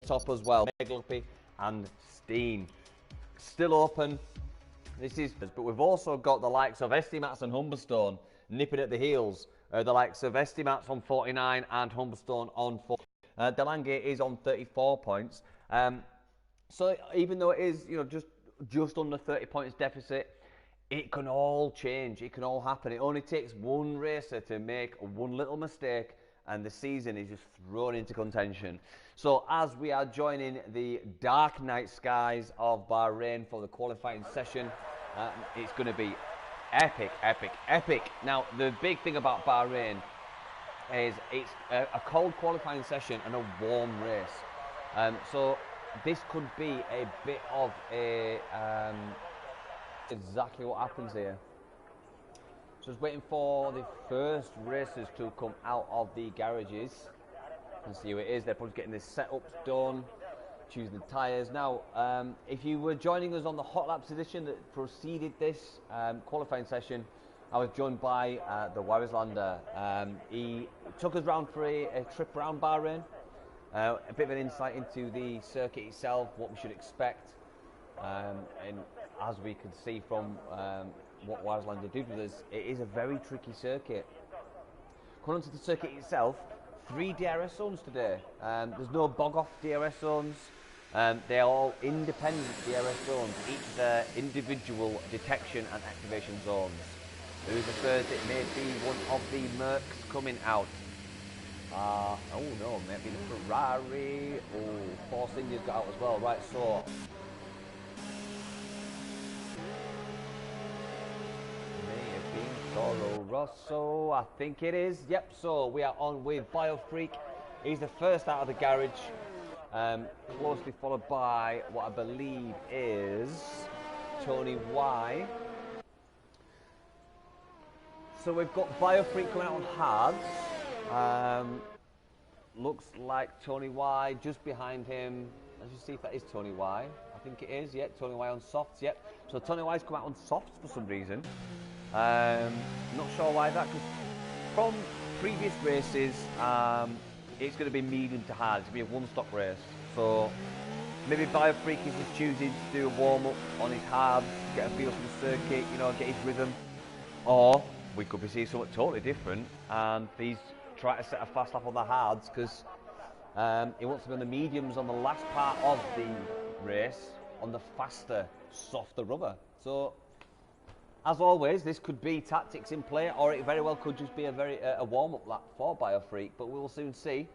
top as well. Megluppy and Steen. Still open. But we've also got the likes of Estimats and Humberstone nipping at the heels. The likes of Estimats on 49 and Humberstone on 4. Delanghe is on 34 points. So even though it is, just under 30 points deficit, it can all change. It can all happen. It only takes one racer to make one little mistake, and the season is just thrown into contention. So as we are joining the dark night skies of Bahrain for the qualifying session, it's going to be epic, epic, epic. Now, the big thing about Bahrain is it's a cold qualifying session and a warm race. So this could be a bit of a... exactly what happens here. So just waiting for the first racers to come out of the garages. You can see who it is. They're probably getting this setup done, choosing the tyres. Now, if you were joining us on the hot lap position that preceded this qualifying session, I was joined by the Warislander. He took us round for a trip around Bahrain, a bit of an insight into the circuit itself, what we should expect, and as we can see from what Warislander did with us, it is a very tricky circuit. Coming onto the circuit itself, 3 DRS zones today. There's no bog-off DRS zones. They're all independent DRS zones, each their individual detection and activation zones. Who's the first? It may be one of the Mercs coming out. Oh no, maybe the Ferrari. Oh, Force India's got out as well. Right, so may have been Toro Rosso. I think it is. Yep. So we are on with BioFreak. He's the first out of the garage, closely followed by what I believe is Tony Y. So we've got BioFreak coming out on hards. Looks like Tony Y just behind him. Let's just see if that is Tony Y. I think it is, yeah. Tony Y on softs, yep. So Tony Y's come out on softs for some reason. Not sure why that, because from previous races, it's going to be medium to hard. It's going to be a one-stop race. So maybe BioFreak is just choosing to do a warm-up on his hards, get a feel for the circuit, get his rhythm. Or we could be seeing something totally different, and he's trying to set a fast lap on the hards because he wants to be on the mediums on the last part of the race on the faster, softer rubber. So, as always, this could be tactics in play, or it very well could just be a warm-up lap for BioFreak, but we will soon see.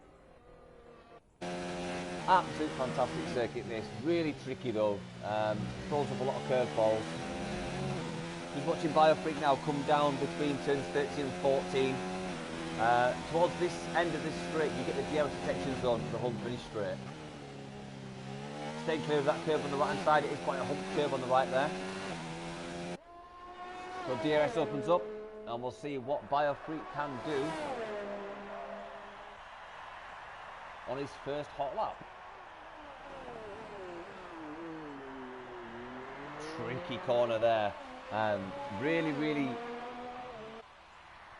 Absolute fantastic circuit this, really tricky though, throws up a lot of curveballs. Just watching BioFreak now come down between turns 13 and 14. Towards this end of this straight, you get the DRS detection zone for the hump finish straight. Stay clear of that curve on the right hand side. It is quite a hump curve on the right there. So DRS opens up, and we'll see what BioFreak can do on his first hot lap. Tricky corner there. Really, really,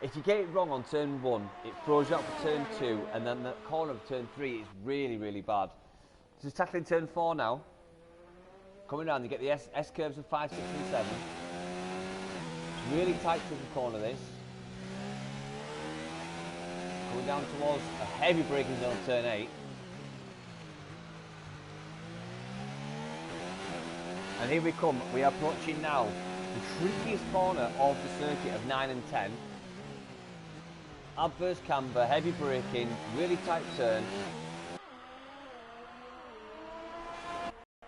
if you get it wrong on turn 1, it throws you out for turn 2, and then the corner of turn 3 is really, really bad. So just tackling turn 4 now. Coming down, you get the S curves of 5, 6 and 7. It's really tight to the corner this. Coming down towards a heavy braking zone on turn 8. And here we come, we are approaching now the trickiest corner of the circuit of 9 and 10. Adverse camber, heavy braking, really tight turn.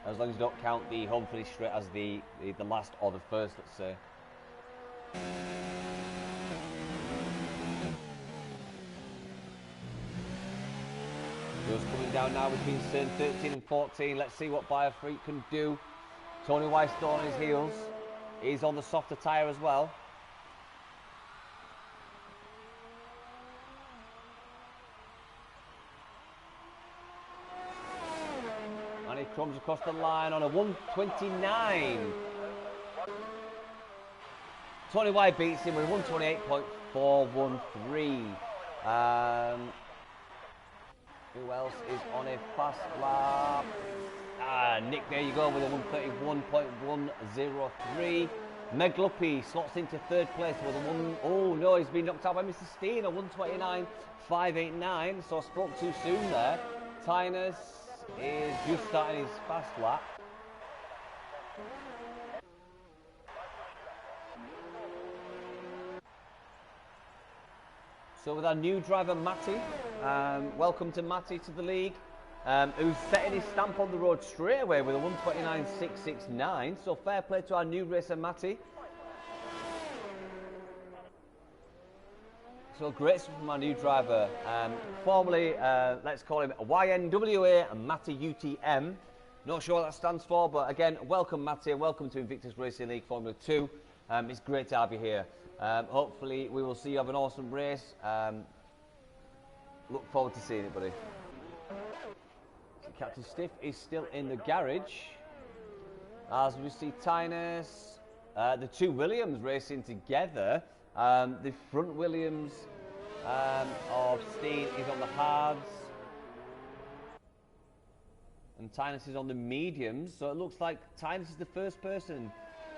As long as you don't count the home finish straight as the last or the first, let's say. Just coming down now between turn 13 and 14. Let's see what BioFreak can do. Tony White still on his heels. He's on the softer tyre as well. And he comes across the line on a 129. Tony White beats him with 128.413. Who else is on a fast lap? Nick, there you go with a 131.103. Meglupi slots into third place with a one. Oh no, he's been knocked out by Mr. Steen, a 129.589. So I spoke too soon there. Tynus is just starting his fast lap. So with our new driver Matty, welcome to Matty to the league, who's setting his stamp on the road straight away with a 129.669. So fair play to our new racer Matty. So great stuff from our new driver, formerly let's call him YNWA and Matty UTM. Not sure what that stands for, but again, welcome Matty and welcome to Invictus Racing League Formula 2. It's great to have you here. Hopefully we will see you have an awesome race. Look forward to seeing it, buddy. So Captain Stiff is still in the garage. As we see Tynus, the two Williams racing together. The front Williams of Steen is on the hards. And Tynus is on the mediums. So it looks like Tynus is the first person,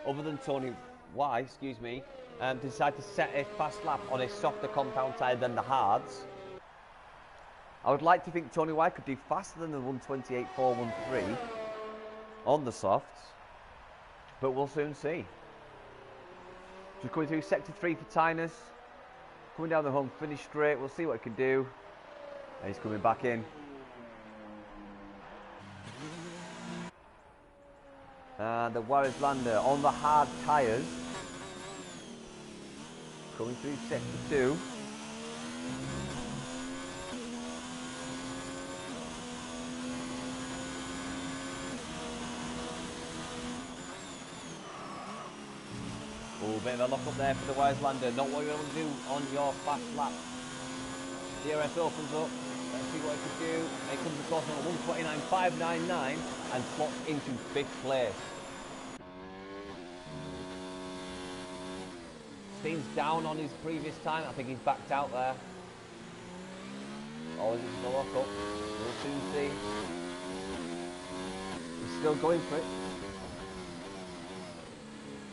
other than Tony Y, excuse me, to decide to set a fast lap on a softer compound tyre than the hards. I would like to think Tony Y could do faster than the 128.413 on the softs, but we'll soon see. Just coming through sector 3 for Tynus, coming down the home finish straight. We'll see what he can do. And he's coming back in. The Warriors Lander on the hard tyres. Coming through sector 2. Oh, bit of a lock up there for the Warriors Lander. Not what you want to do on your fast lap. DRS opens up. Let's see what it can do. It comes across on a 129.599 and slots into 5th place. Steen's down on his previous time. I think he's backed out there. Or is it still lock up? We'll soon see. He's still going for it.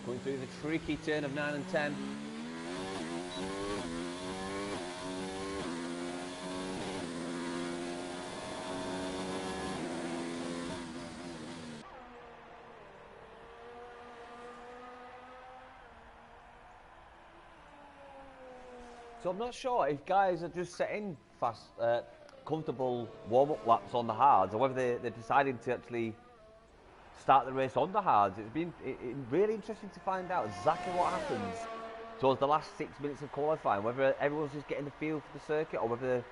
Going through the tricky turn of 9 and 10. So I'm not sure if guys are just setting fast, comfortable warm-up laps on the hards, or whether they're deciding to actually start the race on the hards. It's been really interesting to find out exactly what happens towards the last 6 minutes of qualifying, whether everyone's just getting the feel for the circuit or whether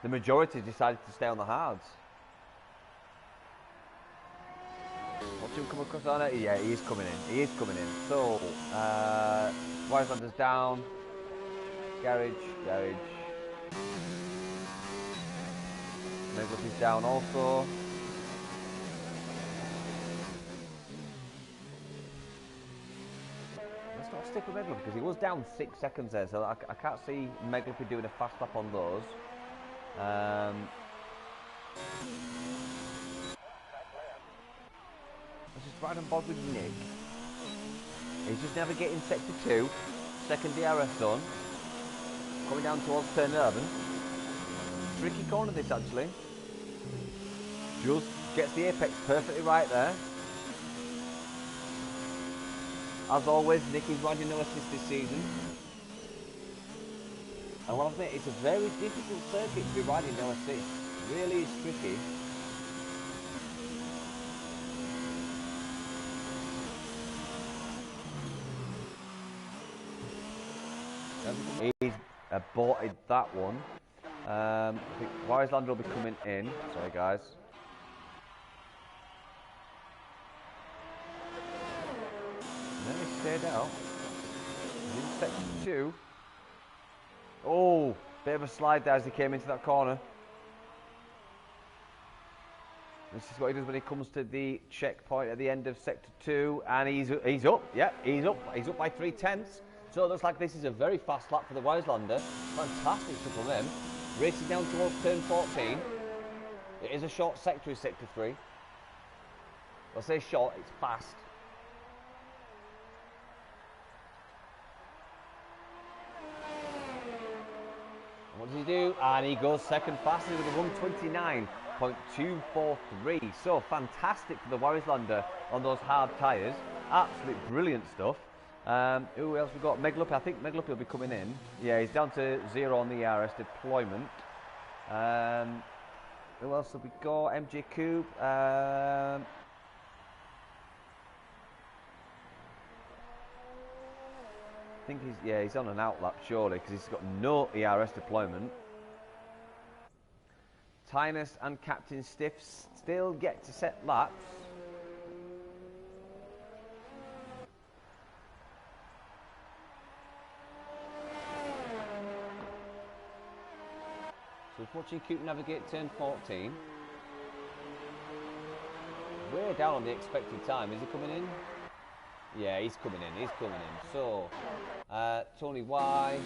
the majority decided to stay on the hards. Watch him come across on it. Yeah, he is coming in. He is coming in. So, Wiselander's down. Garage. Meglup is down also. Let's not stick with Meglup because he was down 6 seconds there, so I can't see Meglup doing a fast lap on those. Let's just ride on board with Nick. He's just navigating sector 2, second DRS zone. Coming down towards turn 11. Tricky corner this actually. Just gets the apex perfectly right there. As always, Nick is riding no assist this season. And I'll admit, it's a very difficult circuit to be riding no assist. It really is tricky. He's aborted that one. I think Wiseland will be coming in. Sorry, guys. And then he stayed out. He's in section 2. Oh, bit of a slide there as he came into that corner. This is what he does when he comes to the checkpoint at the end of sector 2, and he's up. Yeah, he's up. He's up by 3/10. So it looks like this is a very fast lap for the Wiselander. Fantastic stuff from him. Racing down towards turn 14. It is a short sector, is sector 3. I'll say short, it's fast. What does he do? And he goes second fastest with a 129.243. So fantastic for the Warrislander on those hard tyres. Absolute brilliant stuff. Who else we got? Meglupi. I think Meglupi will be coming in. Yeah, he's down to 0 on the IRS deployment. Who else have we got? MJ Coupe. I think he's on an outlap surely because he's got no ERS deployment. Tynus and Captain Stiff still get to set laps. So watching Coupe navigate turn 14. Way down on the expected time. Is he coming in? Yeah, he's coming in. So, Tony Y.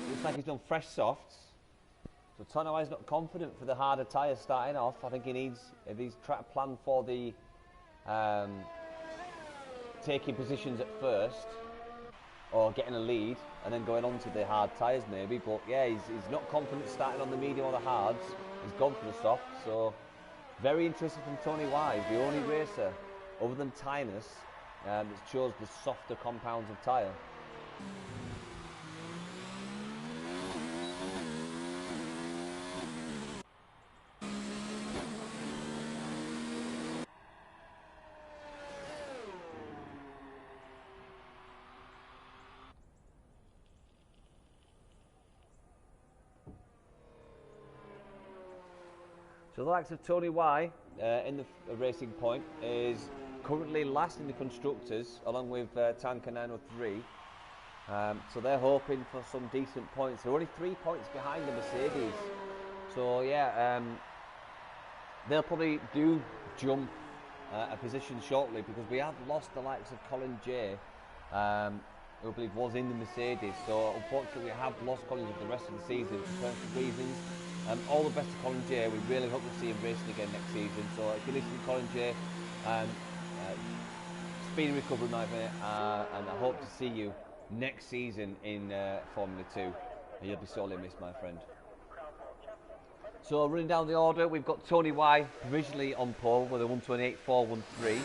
Looks like he's done fresh softs. So Tony Y's not confident for the harder tyres starting off. I think he needs, if he's trying to plan for the taking positions at first, or getting a lead, and then going on to the hard tyres maybe. But yeah, he's not confident starting on the medium or the hards. He's gone for the soft. So, very interesting from Tony Y. He's the only racer, other than Tynus, that chose the softer compounds of tyre. So the likes of Tony Y in the racing point is currently last in the constructors, along with Tanker 903. So they're hoping for some decent points. They're only 3 points behind the Mercedes. So yeah, they'll probably do jump a position shortly, because we have lost the likes of Colin J, who I believe was in the Mercedes. So unfortunately we have lost Colin for the rest of the season for personal reasons. All the best to Colin J. We really hope to see him racing again next season. So if you listen to Colin J, speedy recovery, my mate, and I hope to see you next season in Formula 2. You'll be sorely missed, my friend. So running down the order, we've got Tony Y provisionally on pole with a 128.413.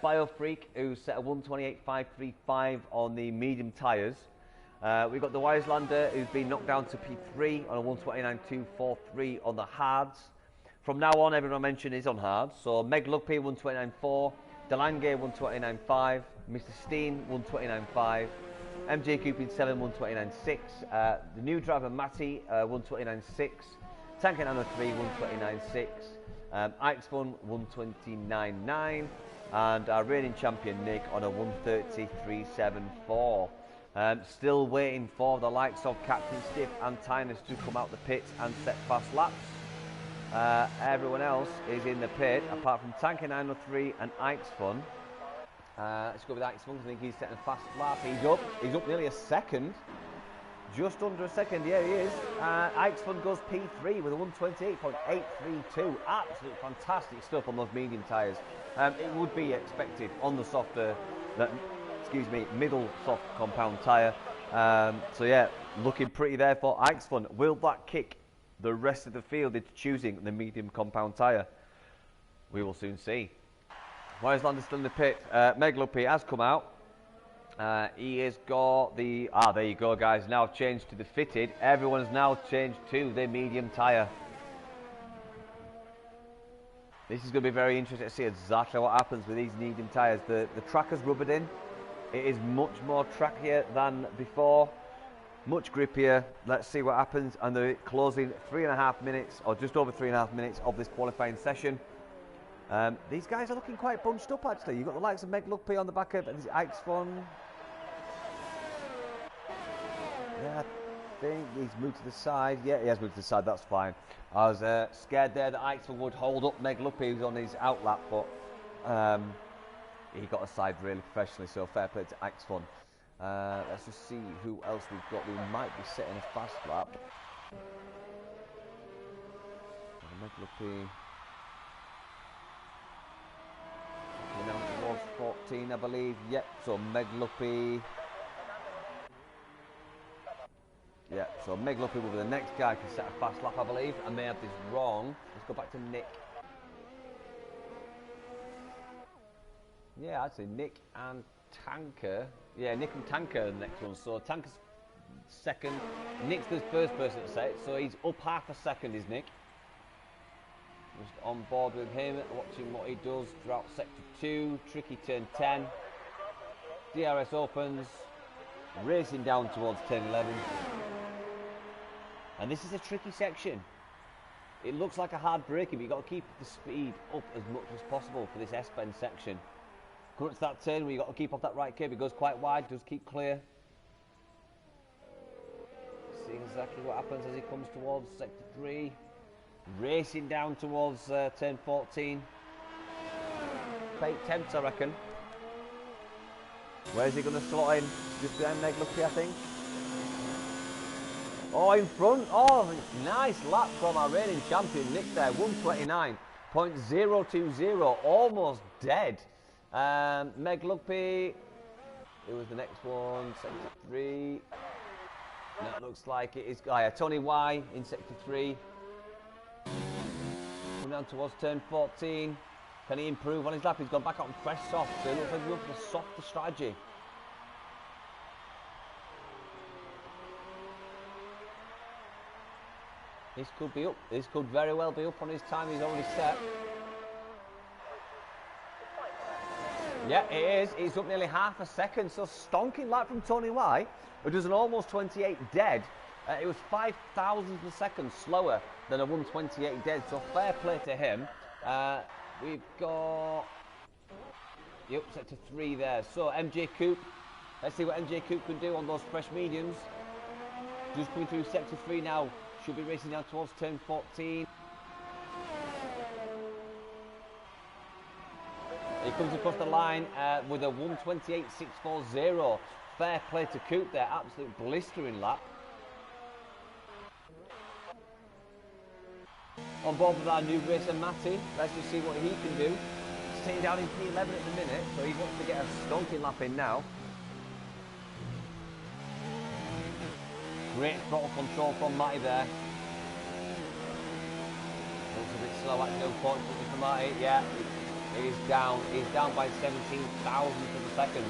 Biofreak, who set a 128.535 on the medium tyres. We've got the Warrislander, who's been knocked down to P3 on a 129.243 on the hards. From now on, everyone I mentioned is on hards. So Meg Lugby 129.4, Delange 129.5, Mr. Steen 129.5, MJ Cupid 7 129.6, the new driver Matty 129.6, Tanker 903 129.6, Ike's Fun 129.9, and our reigning champion Nick on a 130.374. Still waiting for the likes of Captain Stiff and Tynus to come out the pit and set fast laps. Everyone else is in the pit, apart from Tanker 903 and Ike's Fun. Let's go with Ike's Fun. I think he's setting a fast lap. He's up nearly a second. Just under a second, yeah, he is. Ike's Fun goes P3 with a 128.832. Absolutely fantastic stuff on those medium tyres. It would be expected on the softer, middle soft compound tyre. So yeah, looking pretty there for Ike's Fun. Will that kick the rest of the field into choosing the medium compound tyre? We will soon see. Warrislander still in the pit. Meg Luppy has come out. He has got the... there you go, guys. Now changed to the fitted. Everyone has now changed to the medium tyre. This is going to be very interesting to see exactly what happens with these medium tyres. The track has rubbered in. It is much more trackier than before. Much grippier. Let's see what happens. And the closing 3.5 minutes, or just over 3.5 minutes of this qualifying session. These guys are looking quite bunched up, actually. You've got the likes of Meg Luckby on the back of Ike's Fun. Yeah, I think he's moved to the side. Yeah, he has moved to the side. That's fine. I was scared there that Ike's Fun would hold up Meg Luckby, who's on his outlap, but he got aside really professionally, so fair play to Ike's Fun. Let's just see who else we've got. We might be setting a fast lap. Meglupi. Now towards 14, I believe. Yep, so Meglupi. Yeah, so Meglupi will be the next guy can set a fast lap, I believe. I may have this wrong. Let's go back to Nick. Yeah, I'd say Nick and Tanker. Yeah, Nick and Tanker are the next one. So Tanker's second. Nick's the first person to set it, so he's up half a second, is Nick. Just on board with him, watching what he does throughout sector 2, tricky turn 10. DRS opens, racing down towards turn 11. And this is a tricky section. It looks like a hard braking, but you've got to keep the speed up as much as possible for this S-bend section. Coming to that turn where you've got to keep off that right curb, it goes quite wide, does keep clear. Seeing exactly what happens as he comes towards sector 3. Racing down towards turn 14. Fake temps, I reckon. Where's he going to slot in? Just behind Meglupi, I think. Oh, in front. Oh, nice lap from our reigning champion, Nick there. 129.020. Almost dead. Meglupi. Who was the next one? Sector 3. No, it looks like it is. Oh, yeah, Tony Y in sector 3. Coming down towards turn 14. Can he improve on his lap? He's gone back on fresh soft, so it looks like we're up for the softer strategy. This could be up. This could very well be up on his time he's already set. Yeah, it is. It's up nearly half a second. So stonking lap from Tony Y, who does an almost 28 dead. It was 5,000 per second slower than a 128 dead. So fair play to him. We've got sector 3 there. So MJ Coupe. Let's see what MJ Coupe can do on those fresh mediums. Just coming through sector 3 now. Should be racing down towards turn 14. He comes across the line with a 128.640. Fair play to Coupe there. Absolute blistering lap. On board with our new racer Matty. Let's just see what he can do. He's sitting down in P11 at the minute, so he wants to get a stonking lap in now. Great throttle control from Matty there. Looks a bit slow at no point for Matty. Yeah, he's down. He's down by 17,000 for the second.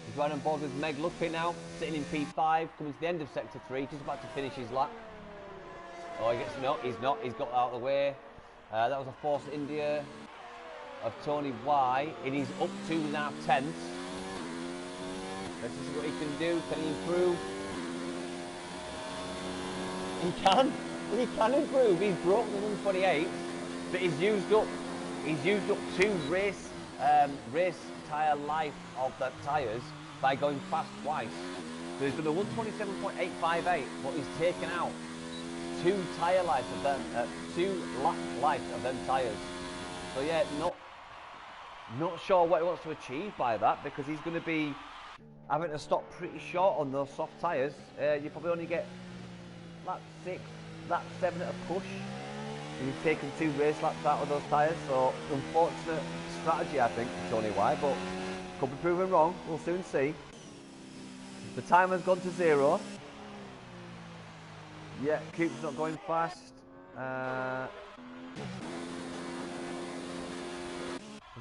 He's right on board with Meglupi now, sitting in P5, coming to the end of sector 3, just about to finish his lap. Oh, he gets no, he's not. He's got out of the way. That was a Force India of Tony Y. It is up 2.5 tenths. Let's see what he can do. Can he improve? He can. He can improve. He's broken the 128, but he's used up 2 race tyre life of the tyres by going fast twice. So he's done a 127.858, but he's taken out 2 tyre life of them, 2 lap life of them tyres. So yeah, not sure what he wants to achieve by that, because he's going to be having to stop pretty short on those soft tyres. You probably only get lap 6, lap 7 at a push. And you've taken 2 race laps out of those tyres, so unfortunate strategy, I think, for Tony Y, but could be proven wrong. We'll soon see. The time has gone to 0. Yeah, Coupe's not going fast. Was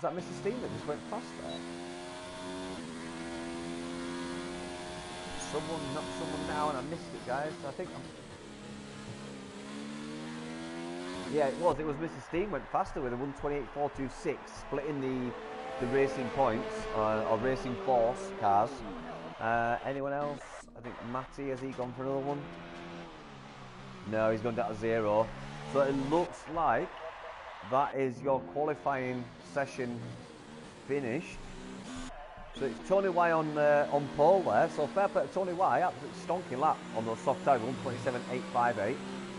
that Mr. Steam that just went fast there? Someone knocked someone down. I missed it, guys. I think yeah, it was. It was Mr. Steam went faster with a 128.426, splitting the racing points or racing force cars. Anyone else? I think Matty, has he gone for another one? No, he's gone down to 0. So it looks like that is your qualifying session finished. So it's Tony Y on pole there. So fair play to Tony Y, absolutely stonking lap on those soft tyres, 127.858.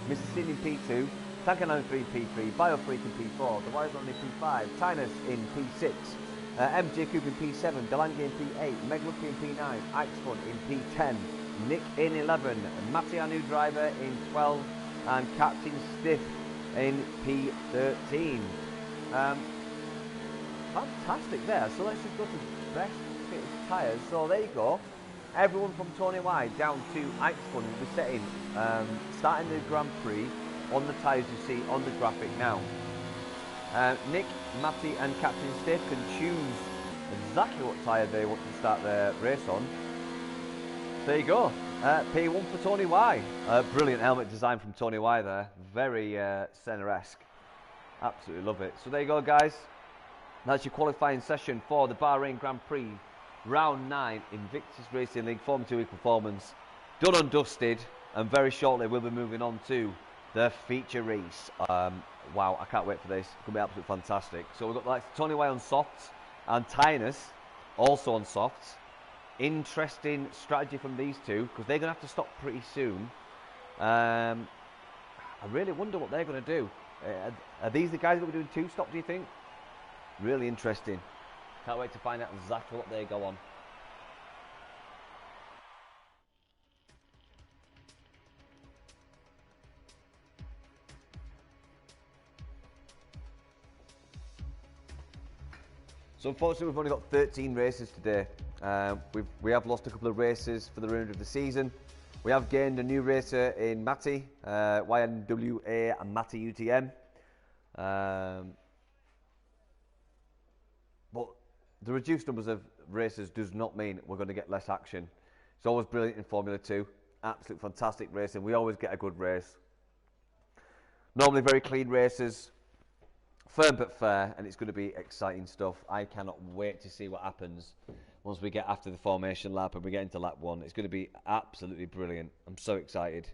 Mr. Steam in P2. Tanker 93 in P3, Biofreak in P4, the Wires only P5, Tinus in P6, MJ Coupe in P7, Delange in P8, Meglupi in P9, Ixfun in P10, Nick in 11, Matty, our new driver, in 12, and Captain Stiff in P13. Fantastic there. So let's just go to best fitted tyres. So there you go. Everyone from Tony Y down to Ixfun will be setting, starting the Grand Prix on the tyres you see on the graphic now. Nick, Matty and Captain Stiff can choose exactly what tyre they want to start their race on. There you go. P1 for Tony Y. Brilliant helmet design from Tony Y there. Very Senna-esque. Absolutely love it. So there you go, guys. That's your qualifying session for the Bahrain Grand Prix Round 9 Invictus Racing League Form 2 Performance. Done and dusted, and very shortly we'll be moving on to the feature race. Wow, I can't wait for this. It's going to be absolutely fantastic. So we've got like Tony Y on softs and Tynus also on softs. Interesting strategy from these two because they're going to have to stop pretty soon. I really wonder what they're going to do. Are these the guys that we're doing two stop, do you think? Really interesting. Can't wait to find out exactly what they go on. So unfortunately we've only got 13 races today. We have lost a couple of races for the remainder of the season. We have gained a new racer in Matty, YNWA and Matty UTM. But the reduced numbers of races does not mean we're going to get less action. It's always brilliant in Formula 2. Absolute fantastic racing. We always get a good race. Normally very clean races. Firm but fair, and it's going to be exciting stuff. I cannot wait to see what happens once we get after the formation lap and we get into lap 1. It's going to be absolutely brilliant. I'm so excited.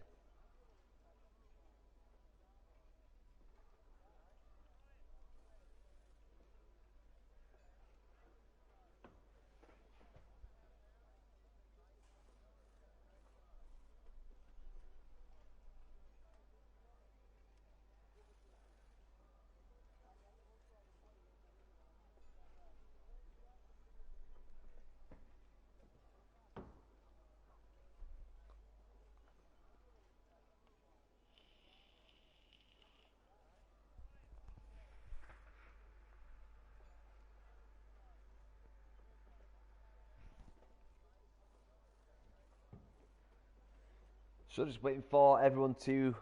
So just waiting for everyone to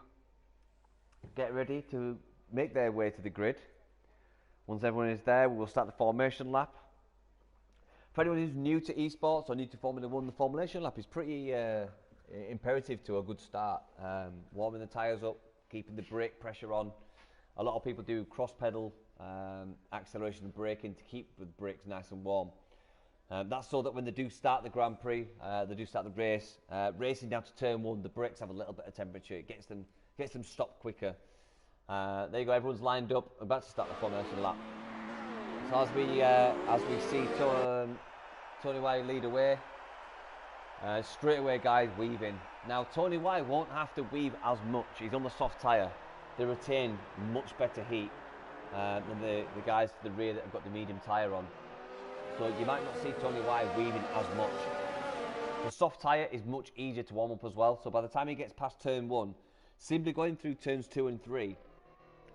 get ready to make their way to the grid. Once everyone is there, we'll start the formation lap. For anyone who's new to esports or new to Formula 1, the formation lap is pretty imperative to a good start. Warming the tyres up, keeping the brake pressure on. A lot of people do cross pedal, acceleration and braking to keep the brakes nice and warm. That's so that when they do start the Grand Prix, they do start the race, racing down to turn 1, the brakes have a little bit of temperature. It gets them stopped quicker. There you go, everyone's lined up, about to start the formation lap. So as we see Tony Y lead away, straight away guys weaving. Now Tony Y won't have to weave as much. He's on the soft tyre. They retain much better heat than the guys to the rear that have got the medium tyre on. So you might not see Tony Y weaving as much. The soft tyre is much easier to warm up as well. So by the time he gets past turn 1, simply going through turns 2 and 3,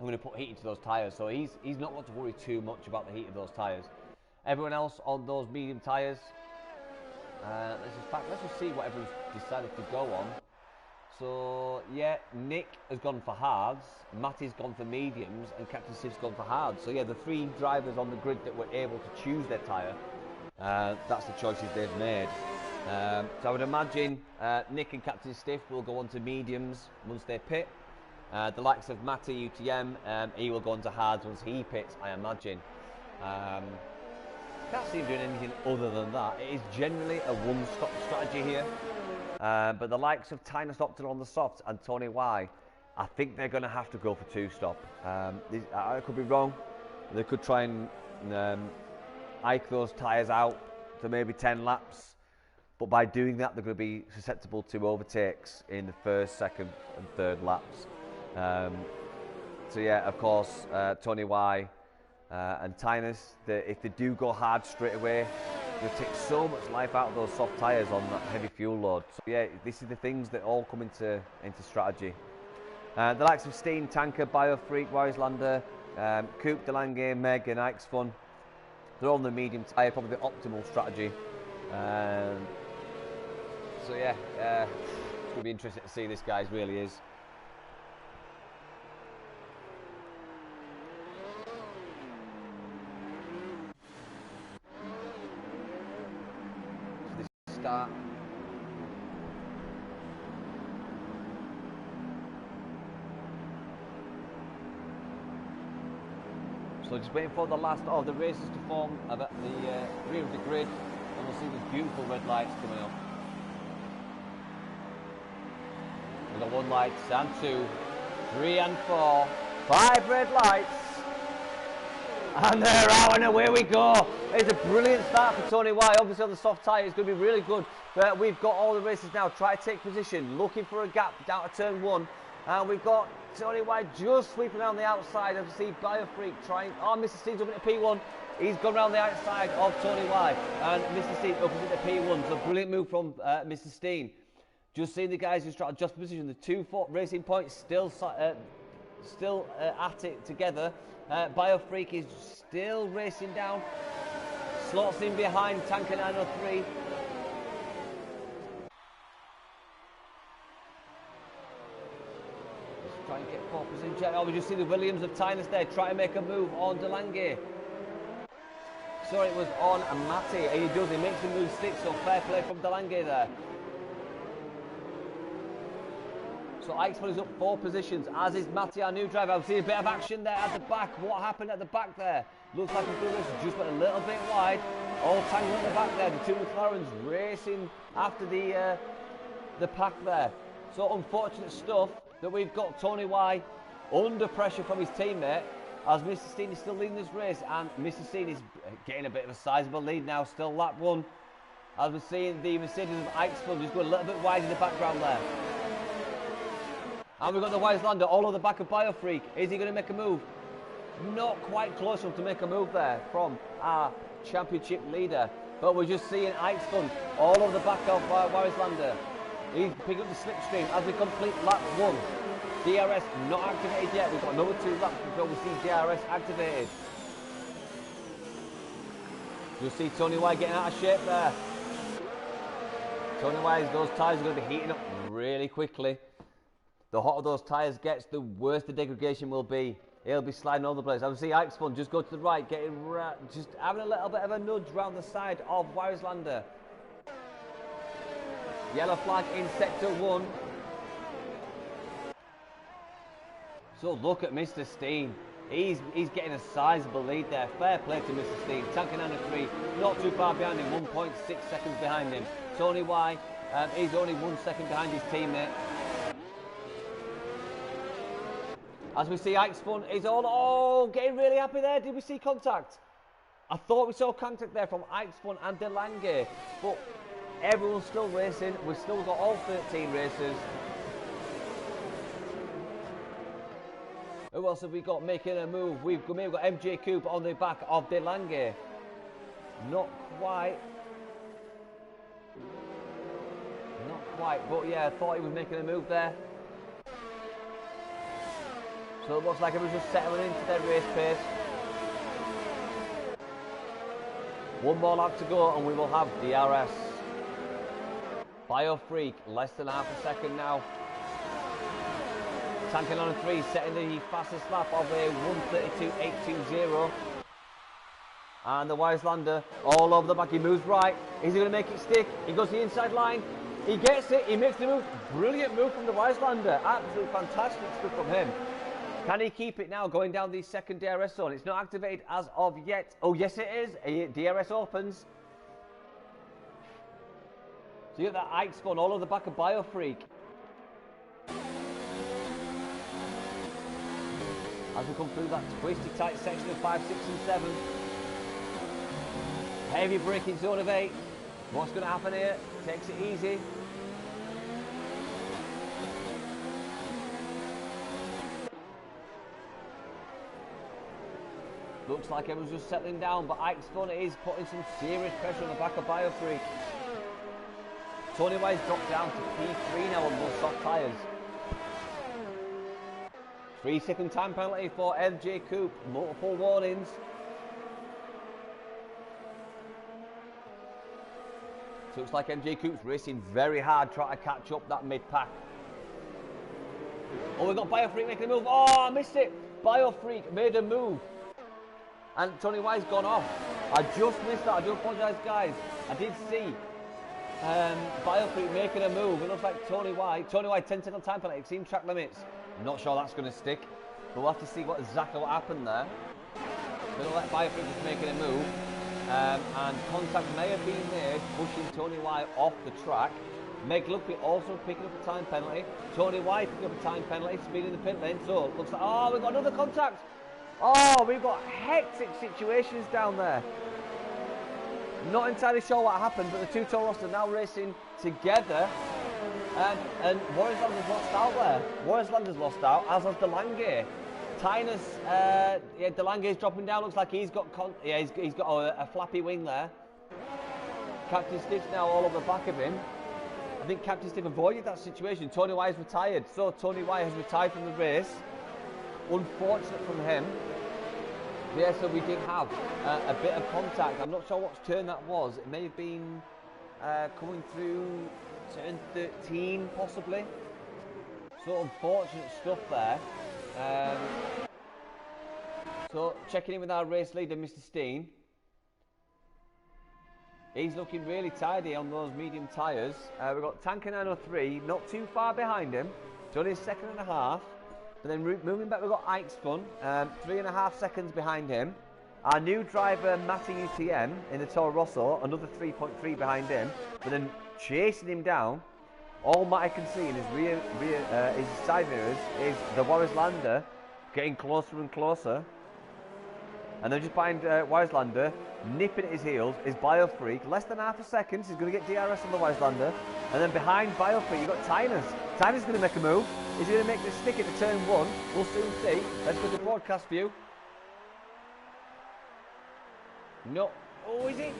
I'm going to put heat into those tyres. So he's not got to worry too much about the heat of those tyres. Everyone else on those medium tyres, let's just see what everyone's decided to go on. So yeah, Nick has gone for hards, Matty's gone for mediums, and Captain Steve's gone for hards. So yeah, the 3 drivers on the grid that were able to choose their tyre, that's the choices they've made. So I would imagine Nick and Captain Stiff will go on to mediums once they pit. The likes of Matty UTM, he will go on to hards once he pits, I imagine. Can't see him doing anything other than that. It is generally a one-stop strategy here. But the likes of Tynus Opton on the softs and Tony Y, I think they're going to have to go for 2-stop. I could be wrong. They could try and ike those tyres out to maybe 10 laps. But by doing that, they're going to be susceptible to overtakes in the first, second and third laps. So yeah, of course, Tony Y and Tynus, if they do go hard straight away, They take so much life out of those soft tyres on that heavy fuel load. So yeah, this is the things that all come into strategy. The likes of Steen, Tanker, Biofreak, Warislander, Coupe, Delange, Meg and Ike's Fun, they're all on the medium tyre, probably the optimal strategy. So yeah, it's going to be interesting to see this, guys, really is. So this start. So just waiting for the last of the races to form at the rear of the grid, and we'll see these beautiful red lights coming up. We've got 1 light, and 2, 3 and 4, 5 red lights, and they're out and away we go. It's a brilliant start for Tony Y. Obviously on the soft tyre it's going to be really good, but we've got all the races now. Try to take position, looking for a gap down to turn 1, and we've got Tony Y just sweeping around the outside. As we see Biofreak trying, Mr. Steen's up into P1. He's gone around the outside of Tony Y, and Mr. Steen up into P1. So brilliant move from Mr. Steen. Just seeing the guys who try to adjust position. The 2 racing points still at it together. Biofreak is still racing down. Slots in behind Tanker 903. Let's try and get 4 position. Oh, we just see the Williams of Tynes there try to make a move on Delange. Sorry, it was on Matty, and he does. He makes the move stick. So fair play from Delange there. So Ike's is up 4 positions, as is Matty, our new driver. I've seen a bit of action there at the back. What happened at the back there? Looks like a good race, just went a little bit wide. All tangled at the back there. The 2 McLarens racing after the pack there. So unfortunate stuff that we've got Tony Y under pressure from his teammate, as Mr. Steen is still leading this race, and Mr. Steen is getting a bit of a sizable lead now, still lap 1. As we're seeing the Mercedes of Ike's Fun just going a little bit wide in the background there. And we've got the Warislander all over the back of Biofreak. Is he going to make a move? Not quite close enough to make a move there from our championship leader. But we're just seeing Ike's Fun all over the back of Warislander. He's picking up the slipstream as we complete lap 1. DRS not activated yet. We've got another 2 laps before we see DRS activated. You'll see Tony Y getting out of shape there. Tony Y, those tyres are going to be heating up really quickly. The hotter those tyres gets, the worse the degradation will be. He'll be sliding all over the place. I can see Ike's Fun just go to the right, getting just having a little bit of a nudge round the side of Warislander. Yellow flag in sector 1. So look at Mr. Steen. He's getting a sizable lead there. Fair play to Mr. Steen. Tanker 903, not too far behind him, 1.6 seconds behind him. Tony Y, he's only 1 second behind his teammate. As we see Ike's Fun is all, getting really happy there. Did we see contact? I thought we saw contact there from Ike's Fun and Delange, but everyone's still racing. We've still got all 13 races. Who else have we got making a move? We've got MJ Coupe on the back of Delange. Not quite. Not quite, but yeah, I thought he was making a move there. So it looks like it was just settling into their race pace. 1 more lap to go and we will have DRS. Biofreak, less than half a second now. Tanking on a 3, setting the fastest lap of a 1:32.820. And the Warislander all over the back. He moves right. Is he going to make it stick? He goes to the inside line. He gets it. He makes the move. Brilliant move from the Warislander. Absolutely fantastic stuff from him. Can he keep it now going down the second DRS zone? It's not activated as of yet. Oh, yes, it is. DRS opens. So you get that Ike's Fun all over the back of Biofreak. As we come through that twisty tight section of 5, 6 and 7. Heavy braking zone of 8. What's going to happen here? Takes it easy. Looks like everyone's just settling down, but Ike's Fun is putting some serious pressure on the back of Biofreak. Tony White's dropped down to P3 now on those soft tyres. 3-second time penalty for LJ Coupe. Multiple warnings. So it looks like MJ Coupe's racing very hard, trying to catch up that mid-pack. Oh, we've got Biofreak making a move. Oh, I missed it. Biofreak made a move. And Tony White's gone off. I just missed that. I do apologise, guys. I did see Biofreak making a move. It looks like Tony White 10-second time penalty, exceeding track limits. I'm not sure that's going to stick. But we'll have to see exactly what happened there. Going to let Biofreak just making a move. And contact may have been made, pushing Tony White off the track. Meg Lumpy also picking up a time penalty. Tony White picking up a time penalty, speeding the pit lane. So it looks like, oh, we've got another contact. Oh, we've got hectic situations down there. Not entirely sure what happened, but the two Toro Rossos are now racing together. And Warriors Lander's lost out there. Warriors Lander's lost out, as has DeLange. Tynus, DeLange's dropping down. Looks like he's got he's got a flappy wing there. Captain Stiff's now all over the back of him. I think Captain Stiff avoided that situation. Tony White is retired, so Tony White has retired from the race. Unfortunate from him. Yeah, so we did have a bit of contact. I'm not sure what turn that was. It may have been coming through turn 13, possibly. So unfortunate stuff there. So checking in with our race leader, Mr. Steen. He's looking really tidy on those medium tyres. We've got Tanker 903, not too far behind him. It's only a second and a half. But then moving back, we've got Ike's Fun, 3.5 seconds behind him. Our new driver, Matty UTM, in the Toro Rosso, another 3.3 behind him. But then chasing him down, all Matty can see in his his side mirrors is the Warriors Lander getting closer and closer. And then just behind Warriors Lander, nipping at his heels, is Biofreak. Less than half a second, he's going to get DRS on the Warriors Lander. And then behind Biofreak, you've got Tynus. Tynus is going to make a move. Is he going to make this stick into turn 1? We'll soon see. Let's go to the broadcast view. No. Oh, is he?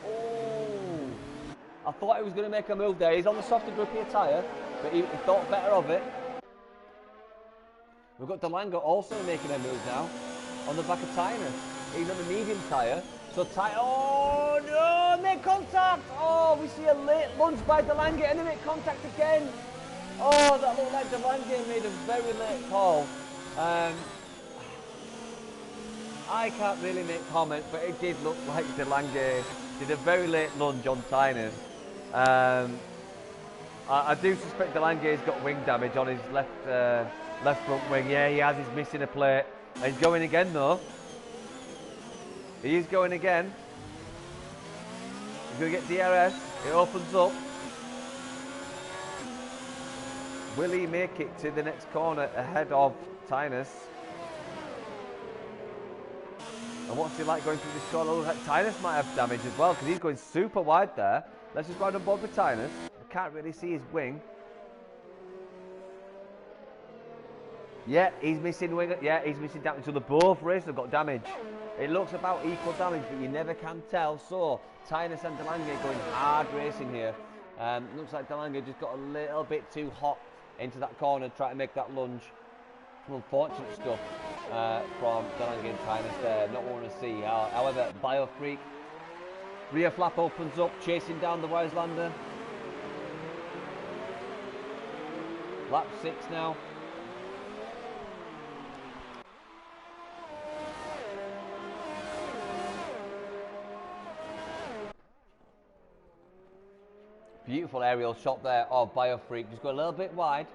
Oh. I thought he was going to make a move there. He's on the softer, grippier tyre, but he thought better of it. We've got DeLange also making a move now on the back of Tynus. He's on the medium tyre. So oh no, make contact! Oh, we see a late lunge by DeLange and then make contact again. Oh, that looked like DeLange made a very late call. I can't really make comment, but it did look like DeLange did a very late lunge on Tynus. I do suspect DeLange's got wing damage on his left front wing. Yeah, he has. He's missing a plate. And he's going again though. He is going again. He's going to get DRS. It opens up. Will he make it to the next corner ahead of Tynus? And what's he like going through this corner? Looks like Tynus might have damage as well because he's going super wide there. Let's just ride on board with Tynus. I can't really see his wing. Yeah, he's missing wing. Yeah, he's missing damage. So the both races have got damage. It looks about equal damage, but you never can tell. So Tynus and DeLange going hard racing here. Looks like DeLange just got a little bit too hot into that corner, trying to make that lunge. Some unfortunate stuff from DeLange and Tynus there. Not what we want to see. However, Biofreak, rear flap opens up, chasing down the Warriors Lander. Lap 6 now. Beautiful aerial shot there of Biofreak. Just go a little bit wide.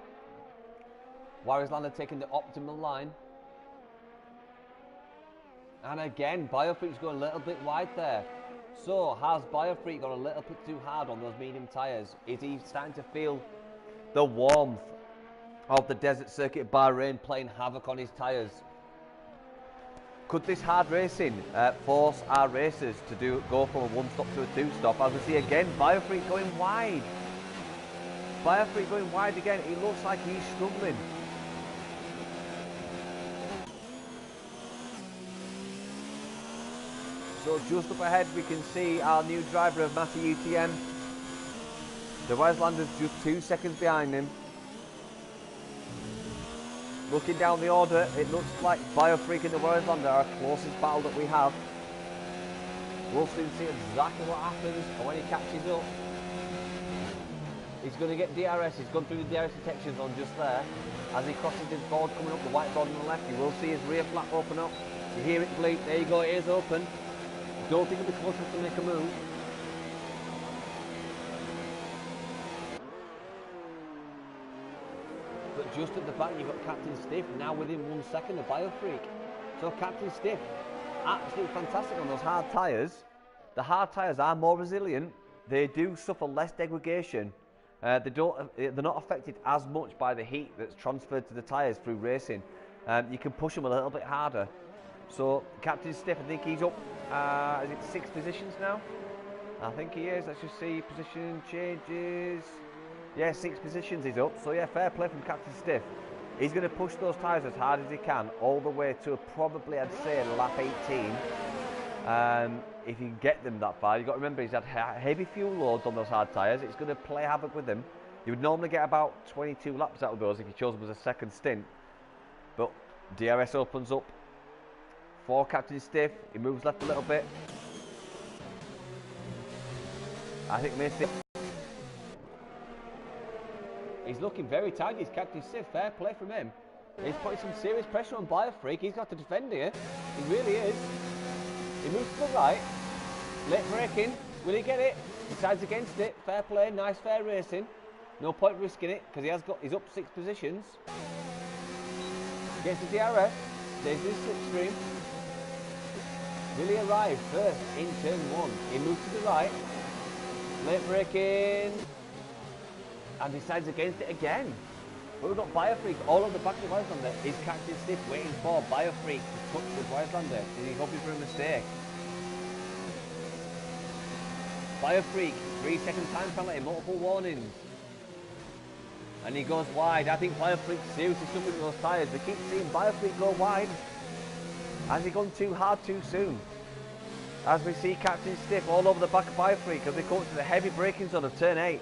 Warriors Lander taking the optimal line. And again, Biofreak's going a little bit wide there. So, has Biofreak gone a little bit too hard on those medium tyres? Is he starting to feel the warmth of the desert circuit of Bahrain playing havoc on his tyres? Could this hard racing force our racers to go from a 1-stop to a 2-stop? As we see again, Biofreak going wide. Biofreak going wide again. He looks like he's struggling. So just up ahead we can see our new driver of Matty UTM. The Weislander's just 2 seconds behind him. Looking down the order, it looks like Biofreak and the Weislander are our closest battle that we have. We'll soon see exactly what happens when he catches up. He's going to get DRS, he's gone through the DRS detection zone just there. As he crosses his board coming up, the white board on the left, you will see his rear flap open up. You hear it bleep, there you go, it is open. Don't think it'll be close enough to make a move. But just at the back you've got Captain Stiff, now within 1 second of Biofreak. So Captain Stiff, absolutely fantastic on those hard tyres. The hard tyres are more resilient, they do suffer less degradation. They're not affected as much by the heat that's transferred to the tyres through racing. You can push them a little bit harder. So Captain Stiff, I think he's up, is it 6 positions now? I think he is. Let's just see, position changes. Yeah, 6 positions he's up. So yeah, fair play from Captain Stiff. He's going to push those tyres as hard as he can, all the way to probably, I'd say, lap 18. If you can get them that far, you've got to remember he's had heavy fuel loads on those hard tyres. It's going to play havoc with them. You would normally get about 22 laps out of those if you chose them as a second stint. But DRS opens up for Captain Stiff. He moves left a little bit. I think missed it. He's looking very tight, he's Captain Stiff. Fair play from him. He's putting some serious pressure on Biofreak. He's got to defend here. He really is. He moves to the right. Late braking. Will he get it? Decides against it. Fair play. Nice fair racing. No point risking it because he's up 6 positions. Gets the DRS. Stays in his slipstream. Will he arrive first in turn 1? He moves to the right. Late braking. And decides against it again. But we've got Biofreak all on the back of the Weislander. Is Captain Stiff waiting for Biofreak to touch the Weislander? Is he hoping for a mistake? Biofreak, 3-second time penalty, multiple warnings. And he goes wide. I think Biofreak's seriously stuck with those tyres. We keep seeing Biofreak go wide. Has he gone too hard too soon? As we see Captain Stiff all over the back of Biofreak as they come to the heavy braking zone of turn 8.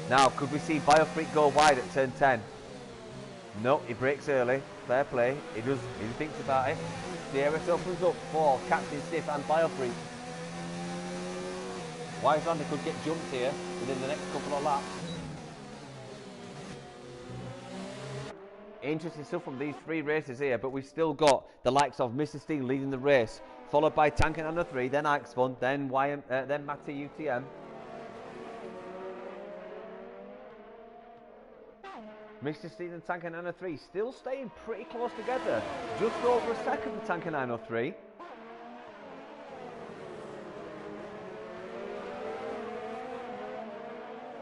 Now, could we see Biofreak go wide at turn 10? No, he brakes early. Fair play. He thinks about it. DRS opens up for Captain Stiff and Biofreak. Weislander could get jumped here within the next couple of laps. Interesting stuff from these 3 races here, but we've still got the likes of Mr. Steel leading the race, followed by Tank and Anna 3, then Axfun, then Matty UTM. Mr. Steel and Tank and 903 still staying pretty close together. Just over a second for Tank and 903.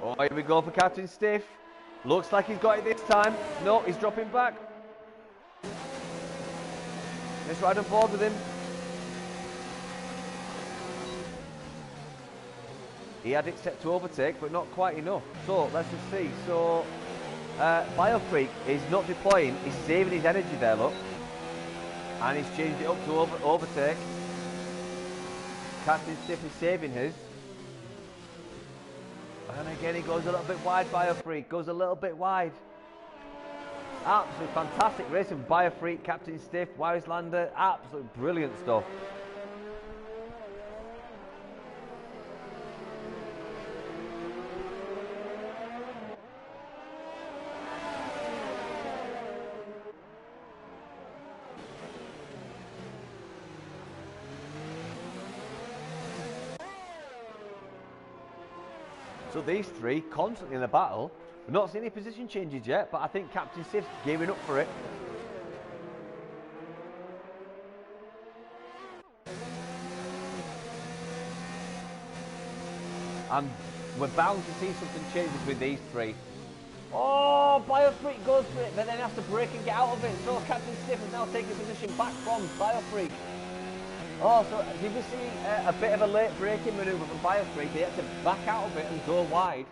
Oh, here we go for Captain Stiff. Looks like he's got it this time. No, he's dropping back. Let's ride on board with him. He had it set to overtake, but not quite enough. So, let's just see. So, Biofreak is not deploying, he's saving his energy there, look. And he's changed it up to overtake. Captain Stiff is saving his. And again he goes a little bit wide, Biofreak, goes a little bit wide. Absolutely fantastic racing, Biofreak, Captain Stiff, Weislander, absolutely brilliant stuff. So these 3 constantly in the battle. We've not seen any position changes yet, but I think Captain Stiff's gearing up for it. And we're bound to see something change between these 3. Oh, Biofreak goes for it, but then has to brake and get out of it. So Captain Stiff is now taking position back from Biofreak. Oh, so did you see a bit of a late braking manoeuvre from Biofreak? He had to back out of it and go wide.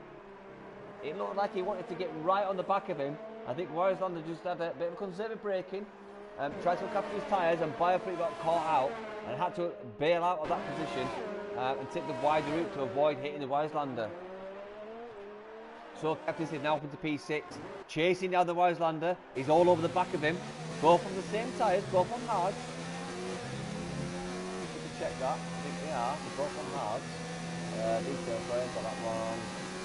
It looked like he wanted to get right on the back of him. I think Warislander just had a bit of conservative braking, tried to look after his tyres, and Biofreak got caught out and had to bail out of that position and take the wider route to avoid hitting the Warislander. So Captain Stiff now up into P6, chasing down the Warislander. He's all over the back of him. Both on the same tyres, both on hards. Check that. I think they are. They're both on hards. Detail frame, got that wrong.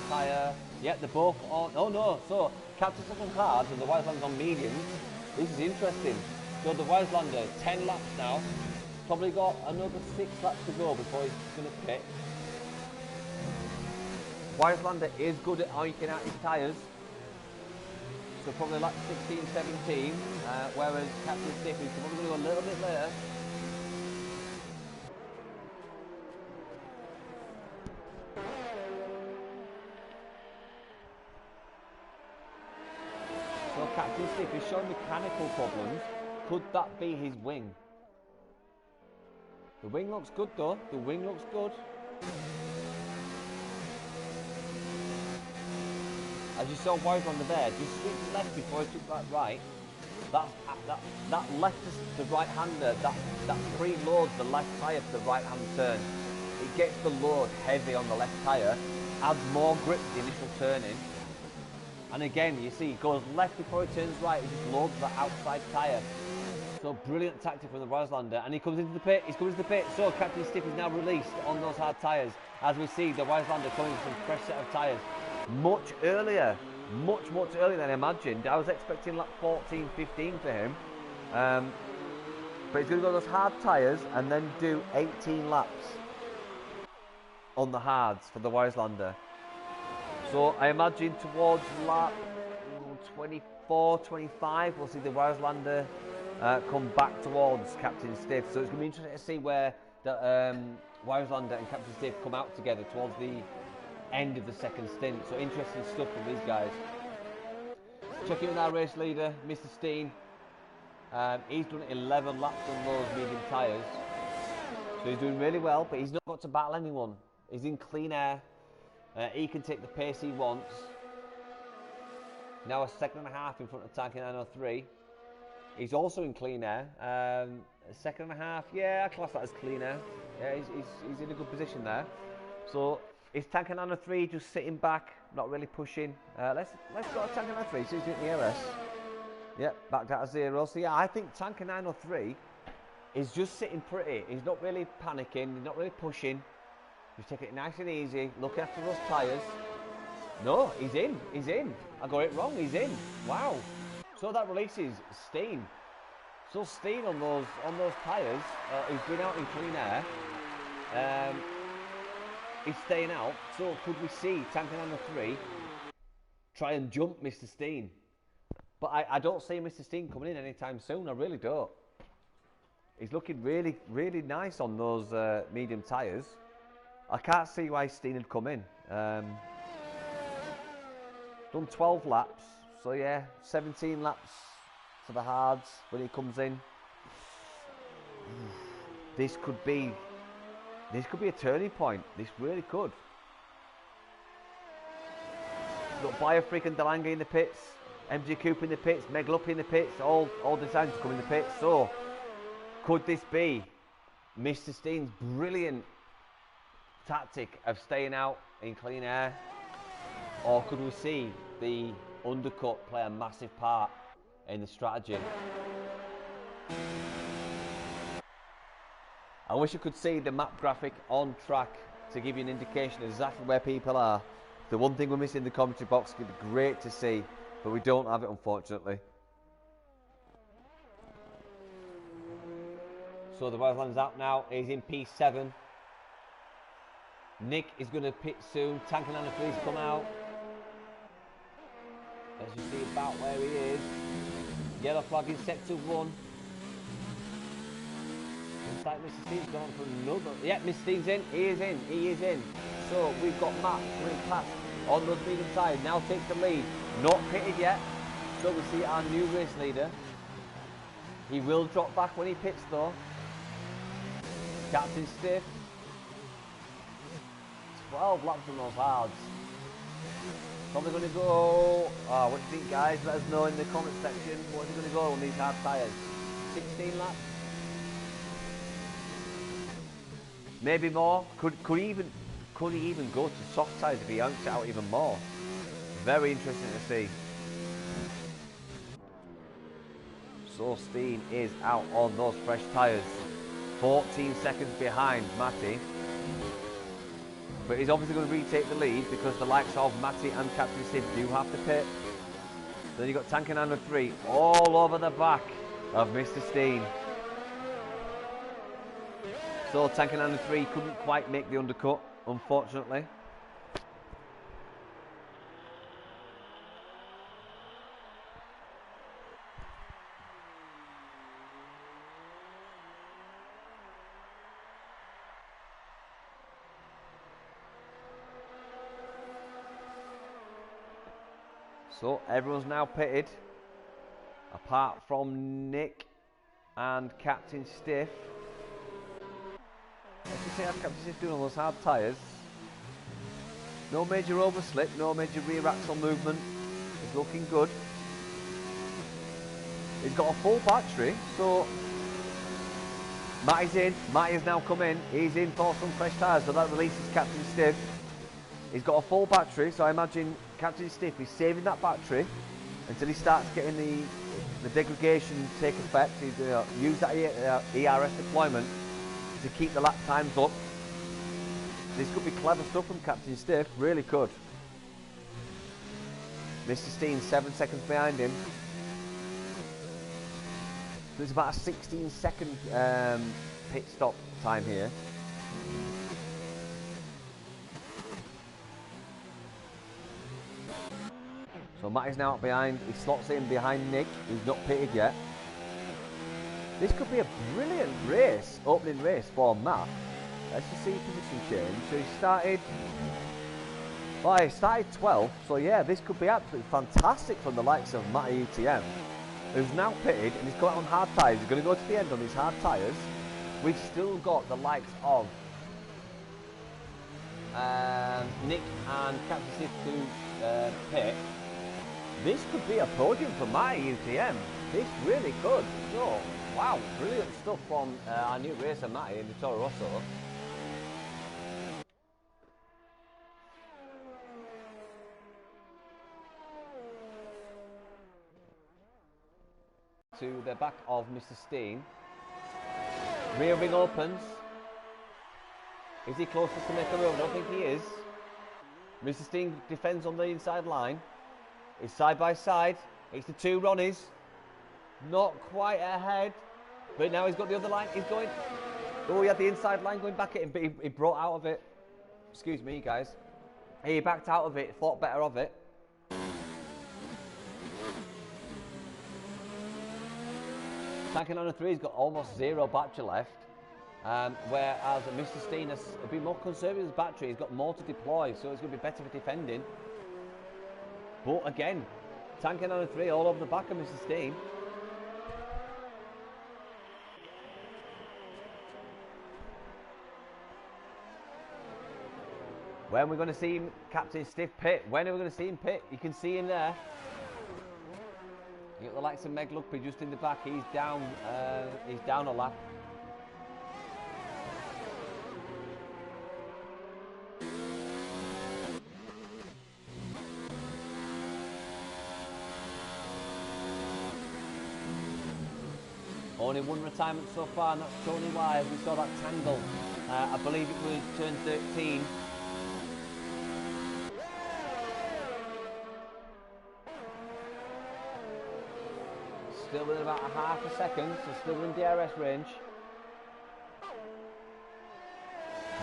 Tyre. Yep, they're both on. Oh no, so Captain Stiff on hards and the Wiselander's on mediums. This is interesting. So the Wiselander, 10 laps now. Probably got another 6 laps to go before he's going to pit. Wiselander is good at oinking out his tyres. So probably lap 16, 17. Whereas Captain Stiff is probably going to go a little bit later. So Captain Stiff is showing mechanical problems. Could that be his wing? The wing looks good though. The wing looks good. As you saw Warislander there, just switched left before he took that right. That left the right hander, that preloads the left tyre for the right hand turn. It gets the load heavy on the left tyre, adds more grip to the initial turning. And again, you see, it goes left before he turns right, it just loads the outside tyre. So brilliant tactic from the Warislander, and he comes into the pit, he's coming into the pit, so Captain Stiff is now released on those hard tyres. As we see, the Warislander coming with some fresh set of tyres. Much earlier than I imagined. I was expecting like 14, 15 for him. But he's going to go those hard tyres and then do 18 laps on the hards for the Warislander. So I imagine towards lap 24, 25, we'll see the Warislander come back towards Captain Stiff. So it's going to be interesting to see where the Warislander and Captain Stiff come out together towards the end of the second stint. So interesting stuff from these guys. Checking in our race leader, Mr. Steen. He's done 11 laps on those medium tyres. So he's doing really well, but he's not got to battle anyone. He's in clean air. He can take the pace he wants. Now a second and a half in front of Tanky 903. He's also in clean air. A second and a half, yeah, I class that as clean air. Yeah, he's in a good position there. So is Tanky 903 just sitting back, not really pushing? Let's go to Tanky 903, see who's doing the ARS. Yep, back down to 0. So yeah, I think Tanky 903 is just sitting pretty. He's not really panicking, he's not really pushing. He's taking it nice and easy, looking after those tyres. No, he's in. I got it wrong, he's in. Wow. So that releases Steen. So Steen on those tyres, who's been out in clean air, he's staying out. So could we see Tanky 903 try and jump Mr. Steen? But I don't see Mr. Steen coming in anytime soon, I really don't. He's looking really, really nice on those medium tyres. I can't see why Steen had come in. Done 12 laps, so yeah, 17 laps for the hards when he comes in. This could be a turning point. This really could. Got Biofreak and Delanga in the pits, MG Cooper in the pits, Meg Lupp in the pits, all designed to come in the pits. So could this be Mr. Steen's brilliant tactic of staying out in clean air, or could we see the undercut play a massive part in the strategy? I wish I could see the map graphic on track to give you an indication of exactly where people are. The one thing we're missing in the commentary box would be great to see, but we don't have it, unfortunately. So the Wildland's out now. He's in P7. Nick is going to pit soon. Tanky 903's come out. As you see about where he is. Yellow flag in sector 1. Looks like Mr. Steen's gone for another. Yeah, Mr. Steen's in. He is in. He is in. So we've got Matt coming past on those medium side. Now takes the lead. Not pitted yet. So we see our new race leader. He will drop back when he pits though. Captain Stiff. 12 laps on those hards. Probably going to go, what do you think, guys? Let us know in the comment section. What is it going to go on these hard tyres? 16 laps? Maybe more. Could he even go to soft tyres if he yanked it out even more? Very interesting to see. So Steen is out on those fresh tyres. 14 seconds behind Matty. But he's obviously going to retake the lead because the likes of Matty and Captain Sid do have to pit. Then you've got Tankanana 3 all over the back of Mr. Steen. So Tankanana 3 couldn't quite make the undercut, unfortunately. So everyone's now pitted, apart from Nick and Captain Stiff. Let's just see how Captain Stiff doing on those hard tyres. No major overslip, no major rear axle movement. It's looking good. He's got a full battery, so Matty's in. Matty has now come in. He's in for some fresh tyres, so that releases Captain Stiff. He's got a full battery, so I imagine Captain Stiff is saving that battery until he starts getting the degradation take effect. He's use that ERS deployment to keep the lap times up. This could be clever stuff from Captain Stiff, really could. Mr. Steen 7 seconds behind him. There's about a 16-second pit stop time here. So Matty's now up behind, he slots in behind Nick, who's not pitted yet. This could be a brilliant race, opening race for Matt. Let's just see position change. So he started 12th, so yeah, this could be absolutely fantastic from the likes of Matty UTM, who's now pitted and he's got on hard tyres. He's going to go to the end on these hard tyres. We've still got the likes of Nick and Captain Steve to pit. This could be a podium for my UTM. This really could. So, wow, brilliant stuff from our new racer Matty in the Toro Rosso. To the back of Mr. Steen. Rear wing opens. Is he closest to make a move? I don't think he is. Mr. Steen defends on the inside line. It's side by side. It's the two Ronnies. Not quite ahead. But now he's got the other line. He's going. Oh, he had the inside line going back at him, but he brought out of it. Excuse me, guys. He backed out of it, thought better of it. Tanking on a 3's got almost zero battery left. Whereas Mr. Steen has been more conservative with his battery. He's got more to deploy, so it's going to be better for defending. But again, tanking on a 3 all over the back of Mr. Steen. When are we going to see him, Captain Stiff pit? When are we going to see him pit? You can see him there. You got the likes of Meg Luckby just in the back. He's down a lap. Only one retirement so far, and that's Tony Wise. We saw that tangle. I believe it was turn 13. Still within about a half a second, so still within DRS range.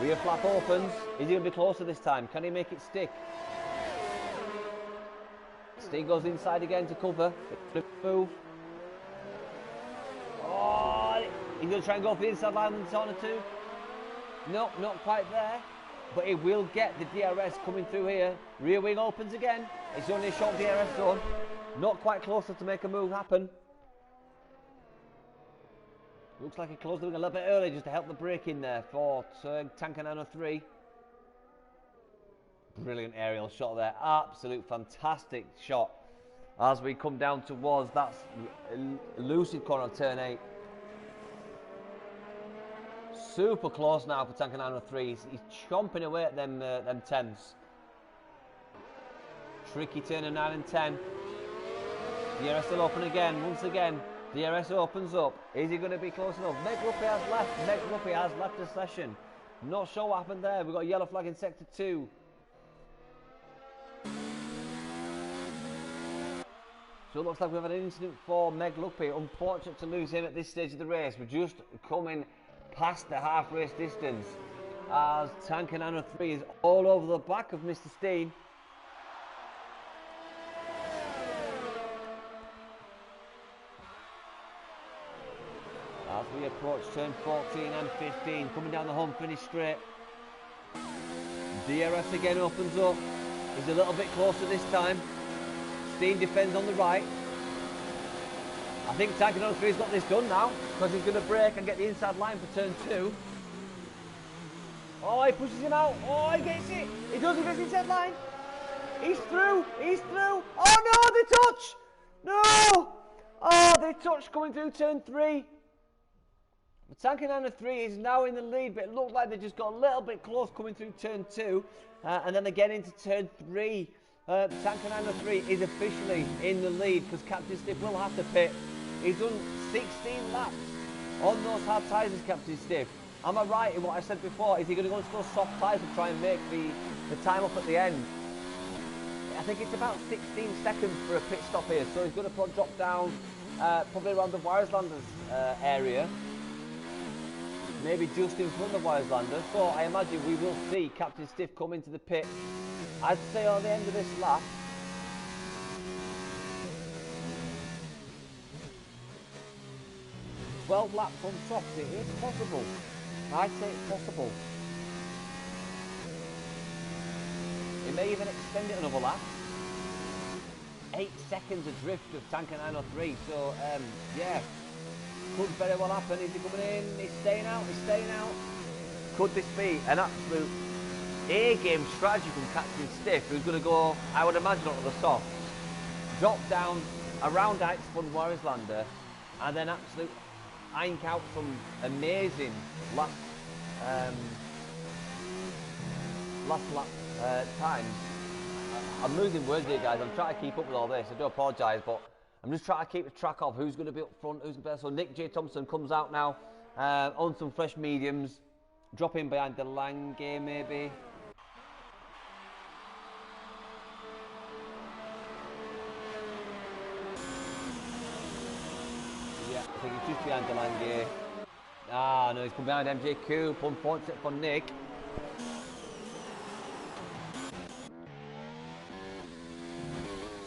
Rear flap opens. Is he going to be closer this time? Can he make it stick? Steen goes inside again to cover. Flip move. Oh, he's going to try and go for the inside line on the corner too. No, not quite there. But he will get the DRS coming through here. Rear wing opens again. It's only a short DRS zone. Not quite closer to make a move happen. Looks like he closed the wing a little bit early just to help the brake in there for Tankanano 3. Brilliant aerial shot there. Absolute fantastic shot. As we come down towards that lucid corner of turn 8. Super close now for Tanker 903. He's chomping away at them 10s. Tricky turn of 9 and 10. DRS will open again, once again. DRS opens up. Is he going to be close enough? Meg Ruppy has left. Meg Ruppy has left the session. Not sure what happened there. We've got a yellow flag in sector 2. So it looks like we've had an incident for Meg Ruppy. Unfortunate to lose him at this stage of the race. We're just coming past the half race distance as Tanker 903 is all over the back of Mr. Steen. As we approach turn 14 and 15, coming down the home finish straight. DRS again opens up. He's a little bit closer this time. Steen defends on the right. I think Tanker 903's got this done now because he's going to brake and get the inside line for turn 2. Oh, he pushes him out. Oh, he gets it. He does, he gets the inside line. He's through. He's through. Oh no, they touch. No. Oh, they touch coming through turn 3. Tanker 903 is now in the lead, but it looks like they just got a little bit close coming through turn 2 and then again into turn 3. Tanker 903 is officially in the lead because Captain Stiff will have to pit. He's done 16 laps on those hard tyres as Captain Stiff. Am I right in what I said before? Is he going to go into those soft tyres and try and make the time up at the end? I think it's about 16 seconds for a pit stop here, so he's going to drop down probably around the Wireslanders area. Maybe just in front of Wireslanders. So I imagine we will see Captain Stiff come into the pit, I'd say, on the end of this lap. "12 laps on softs, it is possible. I'd say it's possible. It may even extend it another lap. 8 seconds adrift of Tanker 903, so yeah, could very well happen. Is he coming in? He's staying out, he's staying out. Could this be an absolute A-game strategy from Captain Stiff, who's going to go, I would imagine, onto the softs, drop down around Eichsfund Warislander, and then absolute ink out some amazing last lap times. I'm losing words here, guys. I'm trying to keep up with all this. I do apologise, but I'm just trying to keep track of who's going to be up front, who's going to be. So Nick J. Thompson comes out now on some fresh mediums, dropping behind the Lange maybe. Yeah, I think he's just behind the Lange. Ah, no, he's come behind MJ Coop. Unfortunate for Nick.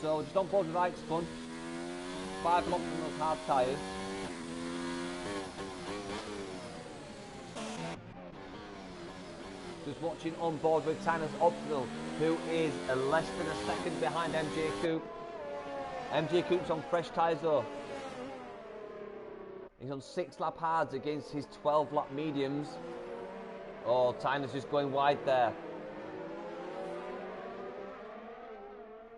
So just on board with Eichsfund. 5 laps on those hard tyres. Just watching on board with Tanner's Optional, who is less than a second behind MJ Coop. MJ Coop's on fresh tyres though. He's on 6 lap hards against his 12 lap mediums. Oh, Tanner's just going wide there.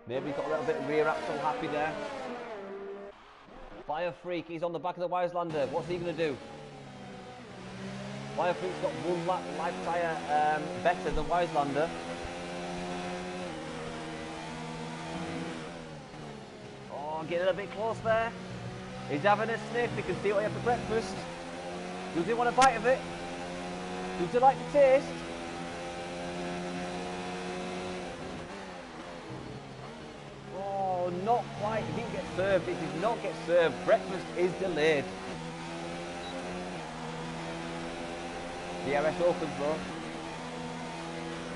Maybe he's got a little bit of rear axle happy there. Fire Freak, he's on the back of the Warislander. What's he going to do? Fire Freak's got 1 lap life tyre better than Warislander. Oh, getting a bit close there. He's having a sniff. He can see what he had for breakfast. Does he want a bite of it? Does he like the taste? Not quite, he didn't get served, it did not get served. Breakfast is delayed. The DRS opens though.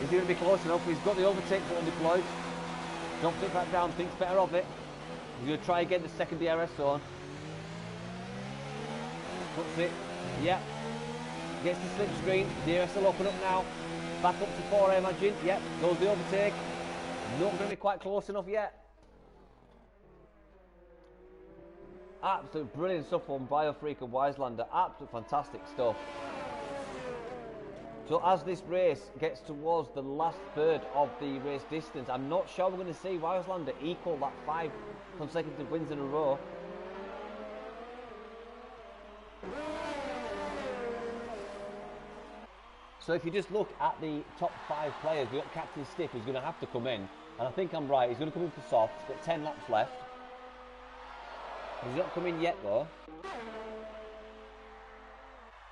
Is he going to be close enough? He's got the overtake button deployed. Drops it back down, thinks better of it. He's going to try again the second DRS zone. Puts it, yeah. Gets the slipstream, DRS will open up now. Back up to 4 I imagine, yep, goes the overtake. Not going to be quite close enough yet. Absolute brilliant stuff from Biofreak and Warislander. Absolute fantastic stuff. So as this race gets towards the last third of the race distance, I'm not sure we're going to see Wildlander equal that 5 consecutive wins in a row. So if you just look at the top 5 players, we've got Captain Stiff who's going to have to come in. And I think I'm right, he's going to come in for soft. He's got 10 laps left. He's not come in yet though.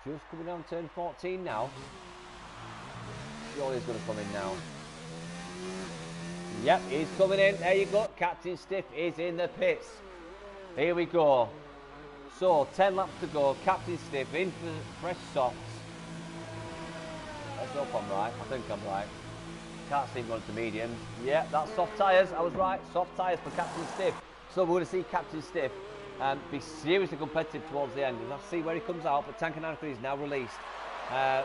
Just coming down turn 14 now. Surely he's going to come in now. Yep, he's coming in. There you go. Captain Stiff is in the pits. Here we go. So, 10 laps to go. Captain Stiff in for fresh softs. Let's hope I'm right. I think I'm right. Can't see him going to mediums. Yeah, that's soft tyres. I was right. Soft tyres for Captain Stiff. So, we're going to see Captain Stiff be seriously competitive towards the end. We'll have to see where he comes out, but Tank and Anthony is now released.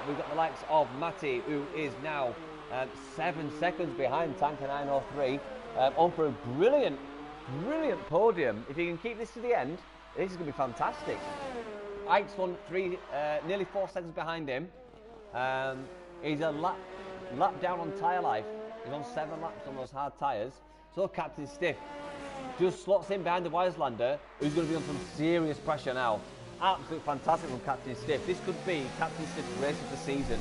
We've got the likes of Matty, who is now 7 seconds behind Tank and 903, on for a brilliant podium. If you can keep this to the end, this is going to be fantastic. Ike's won nearly 4 seconds behind him. He's a lap down on tyre life. He's on 7 laps on those hard tyres. So Captain Stiff just slots in behind the Wildlander, who's going to be on some serious pressure now. Absolutely fantastic from Captain Stiff. This could be Captain Stiff's race of the season.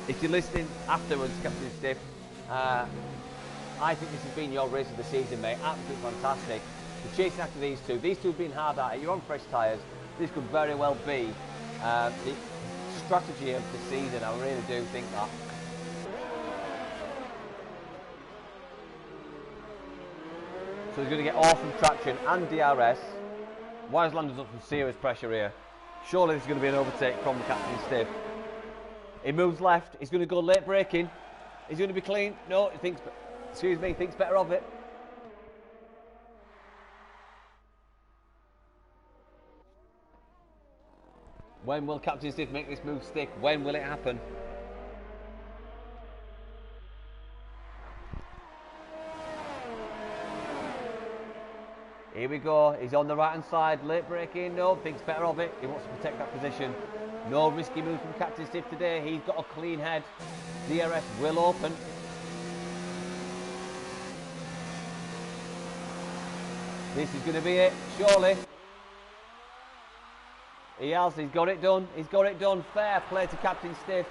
If you're listening afterwards, Captain Stiff, I think this has been your race of the season, mate. Absolutely fantastic. You're chasing after these two. These two have been hard at it. You're on fresh tyres. This could very well be the strategy of the season. I really do think that. So he's going to get awesome traction and DRS. Wildlander's up some serious pressure here. Surely this is going to be an overtake from Captain Stiff. He moves left. He's going to go late braking. He's going to be clean. No, he thinks, excuse me, he thinks better of it. When will Captain Stiff make this move stick? When will it happen? Here we go, he's on the right hand side, late braking, no, thinks better of it, he wants to protect that position. No risky move from Captain Stiff today, he's got a clean head. DRS will open. This is going to be it, surely. He has, he's got it done, fair play to Captain Stiff.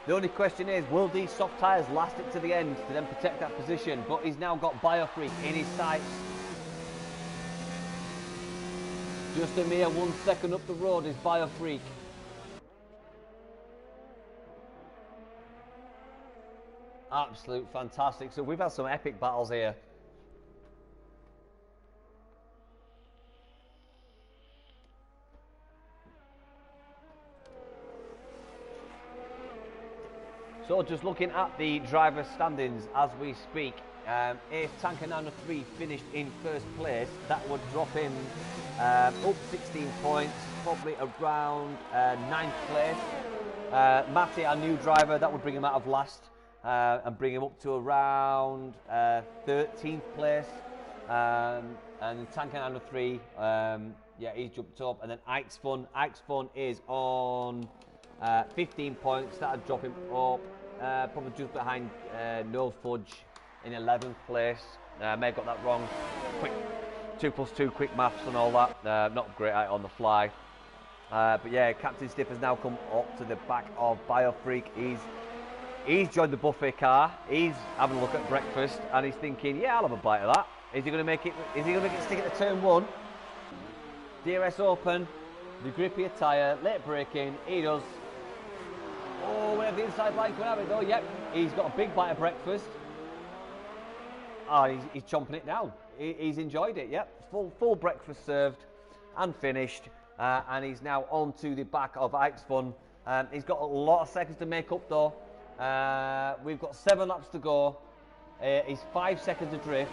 The only question is, will these soft tyres last it to the end to then protect that position? But he's now got Biofreak in his sights. Just a mere 1 second up the road is Biofreak. Absolute fantastic. So we've had some epic battles here. So just looking at the driver standings as we speak, if Tanker 903 finished in first place, that would drop him up 16 points, probably around 9th place. Matty, our new driver, that would bring him out of last and bring him up to around 13th place. And Tanker 903, yeah, he's jumped up. And then Ike's Fun is on 15 points, that would drop him up, probably just behind No Fudge in 11th place. May have got that wrong. Quick 2 plus 2 quick maths and all that. Not great at it on the fly. But yeah, Captain Stiff has now come up to the back of Biofreak. He's joined the buffet car. He's having a look at breakfast and he's thinking, yeah, I'll have a bite of that. Is he going to make it? Is he going to make it stick at the turn 1? DRS open. The grippier tyre. Late braking. He does. Oh, we have the inside line coming out of it though. Yep, he's got a big bite of breakfast. Oh, he's chomping it down. He's enjoyed it, yep. Full breakfast served and finished. And he's now on to the back of Ike's Fun. He's got a lot of seconds to make up though. We've got 7 laps to go. He's 5 seconds adrift.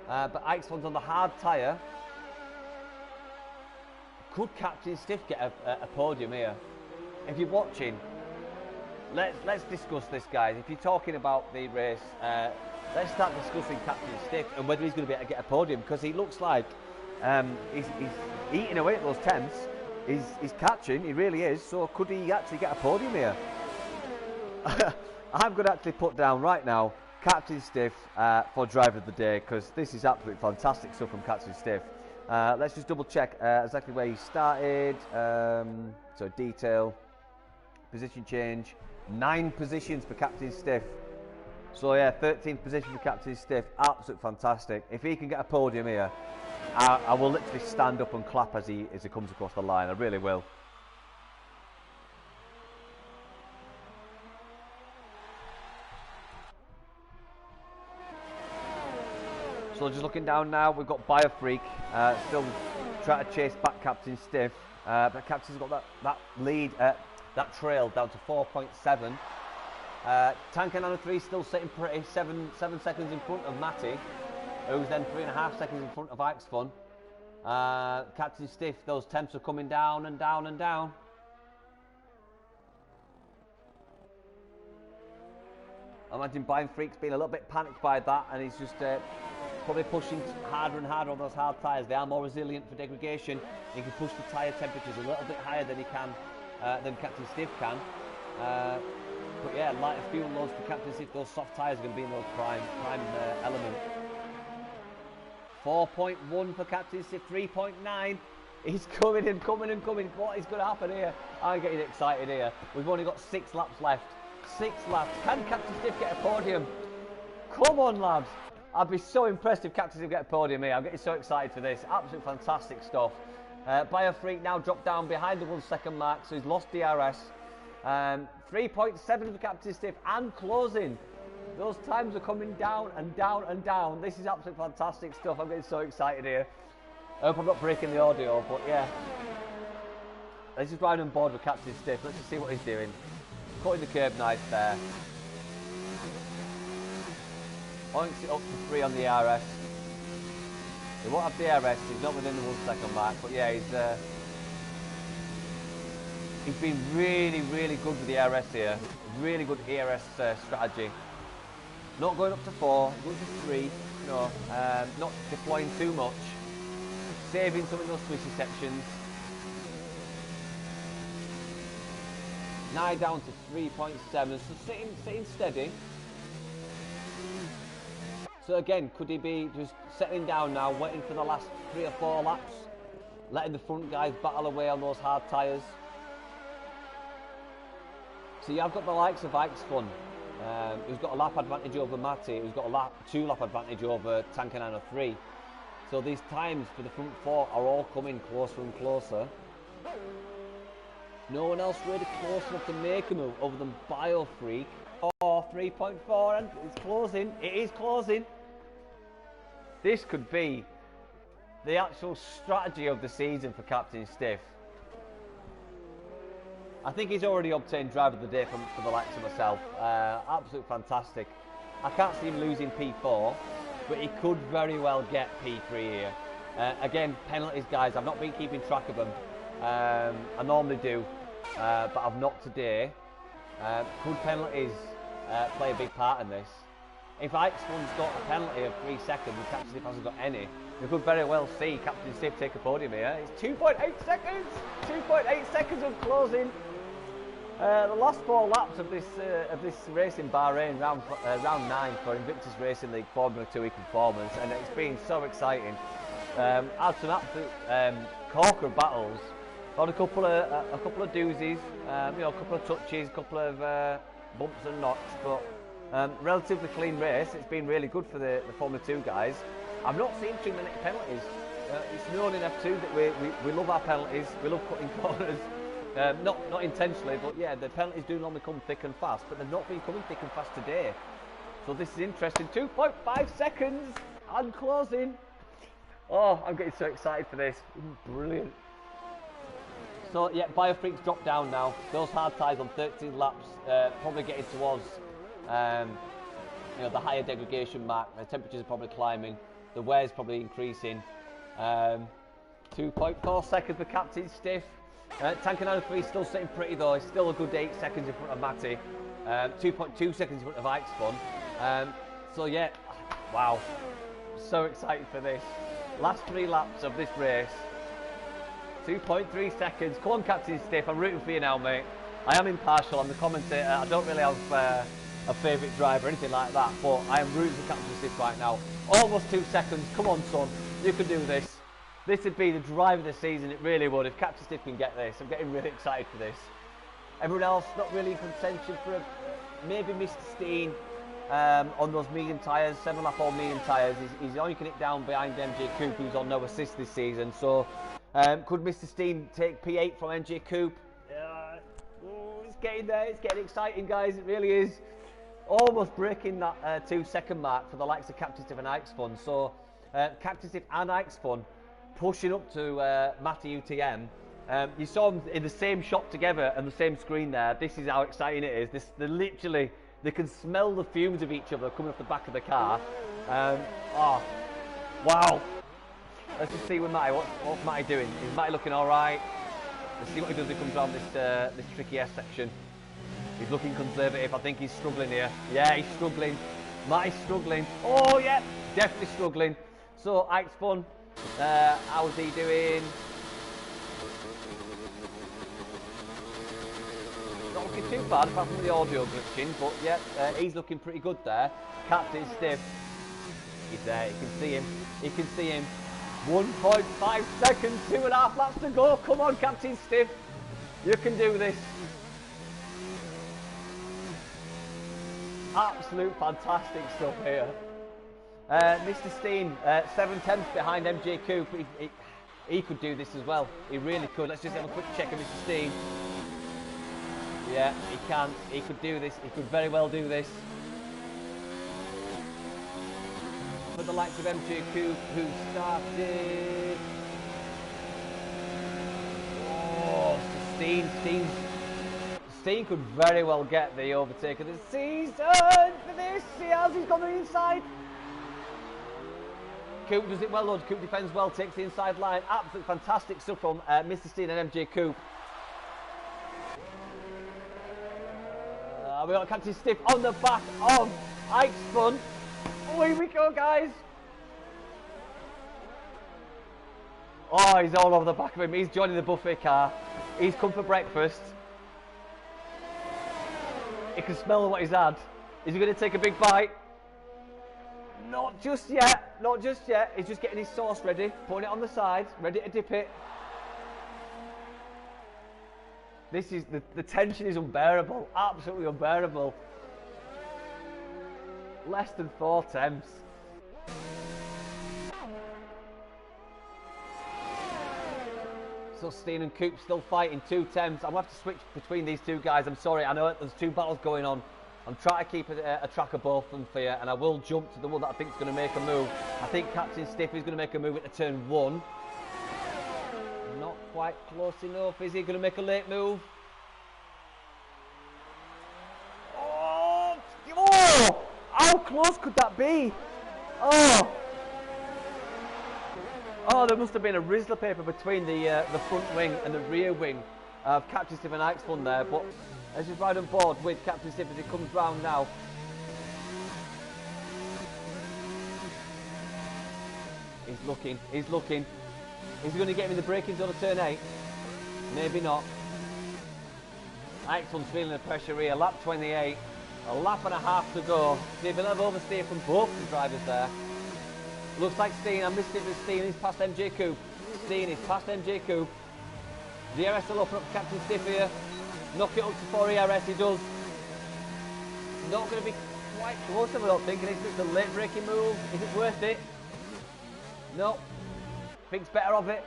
But Ike's Fun's on the hard tyre. Could Captain Stiff get a podium here? If you're watching, let's discuss this, guys. If you're talking about the race, let's start discussing Captain Stiff and whether he's going to be able to get a podium, because he looks like he's eating away at those temps. He's catching, he really is. So could he actually get a podium here? I'm going to actually put down right now Captain Stiff for driver of the day, because this is absolutely fantastic stuff from Captain Stiff. Let's just double check exactly where he started. So detail, position change, 9 positions for Captain Stiff. So yeah, 13th position for Captain Stiff, absolutely fantastic. If he can get a podium here, I will literally stand up and clap as he comes across the line. I really will. So just looking down now, we've got Biofreak still trying to chase back Captain Stiff, but Captain's got that lead, that trail down to 4.7. Tankanana 3 still sitting pretty, 7 seconds in front of Matty, who's then 3.5 seconds in front of Ixfun. Captain Stiff, those temps are coming down and down and down. I imagine Biofreak's been a little bit panicked by that, and he's just probably pushing harder and harder on those hard tyres. They are more resilient for degradation. He can push the tyre temperatures a little bit higher than he can, than Captain Stiff can. But yeah, lighter fuel loads for Captain Stiff. Those soft tyres are going to be in those prime element. 4.1 for Captain Stiff, 3.9. He's coming and coming and coming. What is going to happen here? I'm getting excited here. We've only got 6 laps left. 6 laps. Can Captain Stiff get a podium? Come on, lads. I'd be so impressed if Captain Stiff get a podium here. I'm getting so excited for this. Absolute fantastic stuff. Biofreak now dropped down behind the 1 second mark, so he's lost DRS. 3.7 for Captain Stiff and closing. Those times are coming down and down and down. This is absolutely fantastic stuff. I'm getting so excited here. I hope I'm not breaking the audio, but yeah. Let's just ride on board with Captain Stiff. Let's just see what he's doing. Cutting the curb nice there. Oinks it up to 3 on the RS. He won't have DRS, he's not within the 1 second mark, but yeah, he's been really, really good with the RS here. Really good ERS strategy. Not going up to 4, going to 3, you know, not deploying too much. Saving some of those swishy sections. 9 down to 3.7, so sitting steady. So again, could he be just settling down now, waiting for the last 3 or 4 laps, letting the front guys battle away on those hard tyres? So you have got the likes of Ixfun, who's got a lap advantage over Matty, who's got a 2 lap advantage over Tankanana 3. So these times for the front 4 are all coming closer and closer. No one else really close enough to make a move other than Biofreak. 3.4, and it's closing. It is closing. This could be the actual strategy of the season for Captain Stiff. I think he's already obtained driver of the day for the likes of myself. Absolutely fantastic. I can't see him losing P4, but he could very well get P3 here. Again, penalties, guys. I've not been keeping track of them. I normally do, but I've not today. Could penalties play a big part in this? If Ixfun's got a penalty of 3 seconds and Captain Stiff hasn't got any, we could very well see Captain Stiff take a podium here. It's 2.8 seconds! 2.8 seconds of closing. The last 4 laps of this race in Bahrain, round 9 for Invictus Racing League Formula 2 e-Performance, and it's been so exciting. Had some absolute corker battles. Got a couple of doozies, you know, a couple of touches, a couple of bumps and knocks, but relatively clean race. It's been really good for the Formula 2 guys. I've not seen too many penalties. It's known in F2 that we love our penalties. We love cutting corners. Not intentionally, but yeah, the penalties do normally come thick and fast, but they've not been coming thick and fast today. So this is interesting. 2.5 seconds and closing. Oh, I'm getting so excited for this. Brilliant. So yeah, Biofreak's dropped down now. Those hard tyres on 13 laps, probably getting towards you know, the higher degradation mark. The temperatures are probably climbing. The wear is probably increasing. 2.4 seconds for Captain Stiff. Tankanana 3 still sitting pretty though. He's still a good 8 seconds in front of Matty. 2.2 seconds in front of Ixfun. So yeah, wow. So excited for this. Last 3 laps of this race. 2.3 seconds. Come on, Captain Stiff. I'm rooting for you now, mate. I am impartial. I'm the commentator. I don't really have a favourite driver or anything like that, but I am rooting for Captain Stiff right now. Almost 2 seconds. Come on, son. You can do this. This would be the drive of the season. It really would. If Captain Stiff can get this, I'm getting really excited for this. Everyone else not really in contention for maybe Mr. Steen on those medium tyres, 7.5 all medium tyres. He's yanking it down behind MJ Coupe, who's on no assist this season. So could Mr. Steen take P8 from MJ Coupe? It's getting there. It's getting exciting, guys. It really is. Almost breaking that 2 second mark for the likes of Captain Stiff and Ike's Fun. So Captain Stiff and Ike's Fun pushing up to Matty UTM. You saw them in the same shot together and the same screen there. This is how exciting it is. They can smell the fumes of each other coming off the back of the car. Oh, wow. Let's just see with Matty. What's Matty doing? Is Matty looking all right? Let's see what he does when he comes around this tricky S section. He's looking conservative. I think he's struggling here. Yeah, he's struggling. Matty's struggling. Oh, yeah, definitely struggling. So, Ike's Fun. How's he doing? Not looking too bad apart from the audio glitching, but yeah, he's looking pretty good there. Captain Stiff, he's there, you can see him, you can see him. 1.5 seconds, 2.5 laps to go. Come on, Captain Stiff, you can do this. Absolute fantastic stuff here. Mr. Steen, 7/10 behind MJ Coupe. He could do this as well. He really could. Let's just have a quick check of Mr. Steen. Yeah, he can. He could do this. He could very well do this. For the likes of MJ Coupe, who started. Oh, Steen could very well get the overtake of the season for this. See how he's gone to the inside. Coupe does it well, Lord. Coupe defends well, takes the inside line. Absolutely fantastic stuff from Mr. Steen and MJ Coupe. We got Captain Stiff on the back of Ike's Fun. Oh, here we go, guys. Oh, he's all over the back of him. He's joining the buffet car. He's come for breakfast. He can smell what he's had. Is he going to take a big bite? Not just yet. Not just yet. He's just getting his sauce ready, putting it on the side, ready to dip it. This is the tension is unbearable, absolutely unbearable. Less than 4 temps. So Steen and Coupe still fighting 2 temps. I'm going to have to switch between these two guys. I'm sorry, I know there's 2 battles going on. I'm trying to keep a track of both of them for you, and I will jump to the one that I think is going to make a move. I think Captain Stiff is going to make a move into turn 1. Not quite close enough. Is he going to make a late move? Oh! How close could that be? Oh! Oh, there must have been a Rizzler paper between the front wing and the rear wing of Captain Stiff and Ike's Fun there, but as he's right on board with Captain Stiff as he comes round now. He's looking, he's looking. Is he going to get him in the braking zone of turn 8? Maybe not. Ike's Fun's feeling the pressure here. Lap 28. A lap and a half to go. See if he'll have oversteer from both the drivers there. Looks like Steen, I missed it with Steen, he's past MJ Coupe. Steen is past MJ Coupe. DRS will open up Captain Stiff here. Knock it up to 4 ERS, he does. Not going to be quite close, I don't think. It's just a late braking move. Is it worth it? No. Thinks better of it.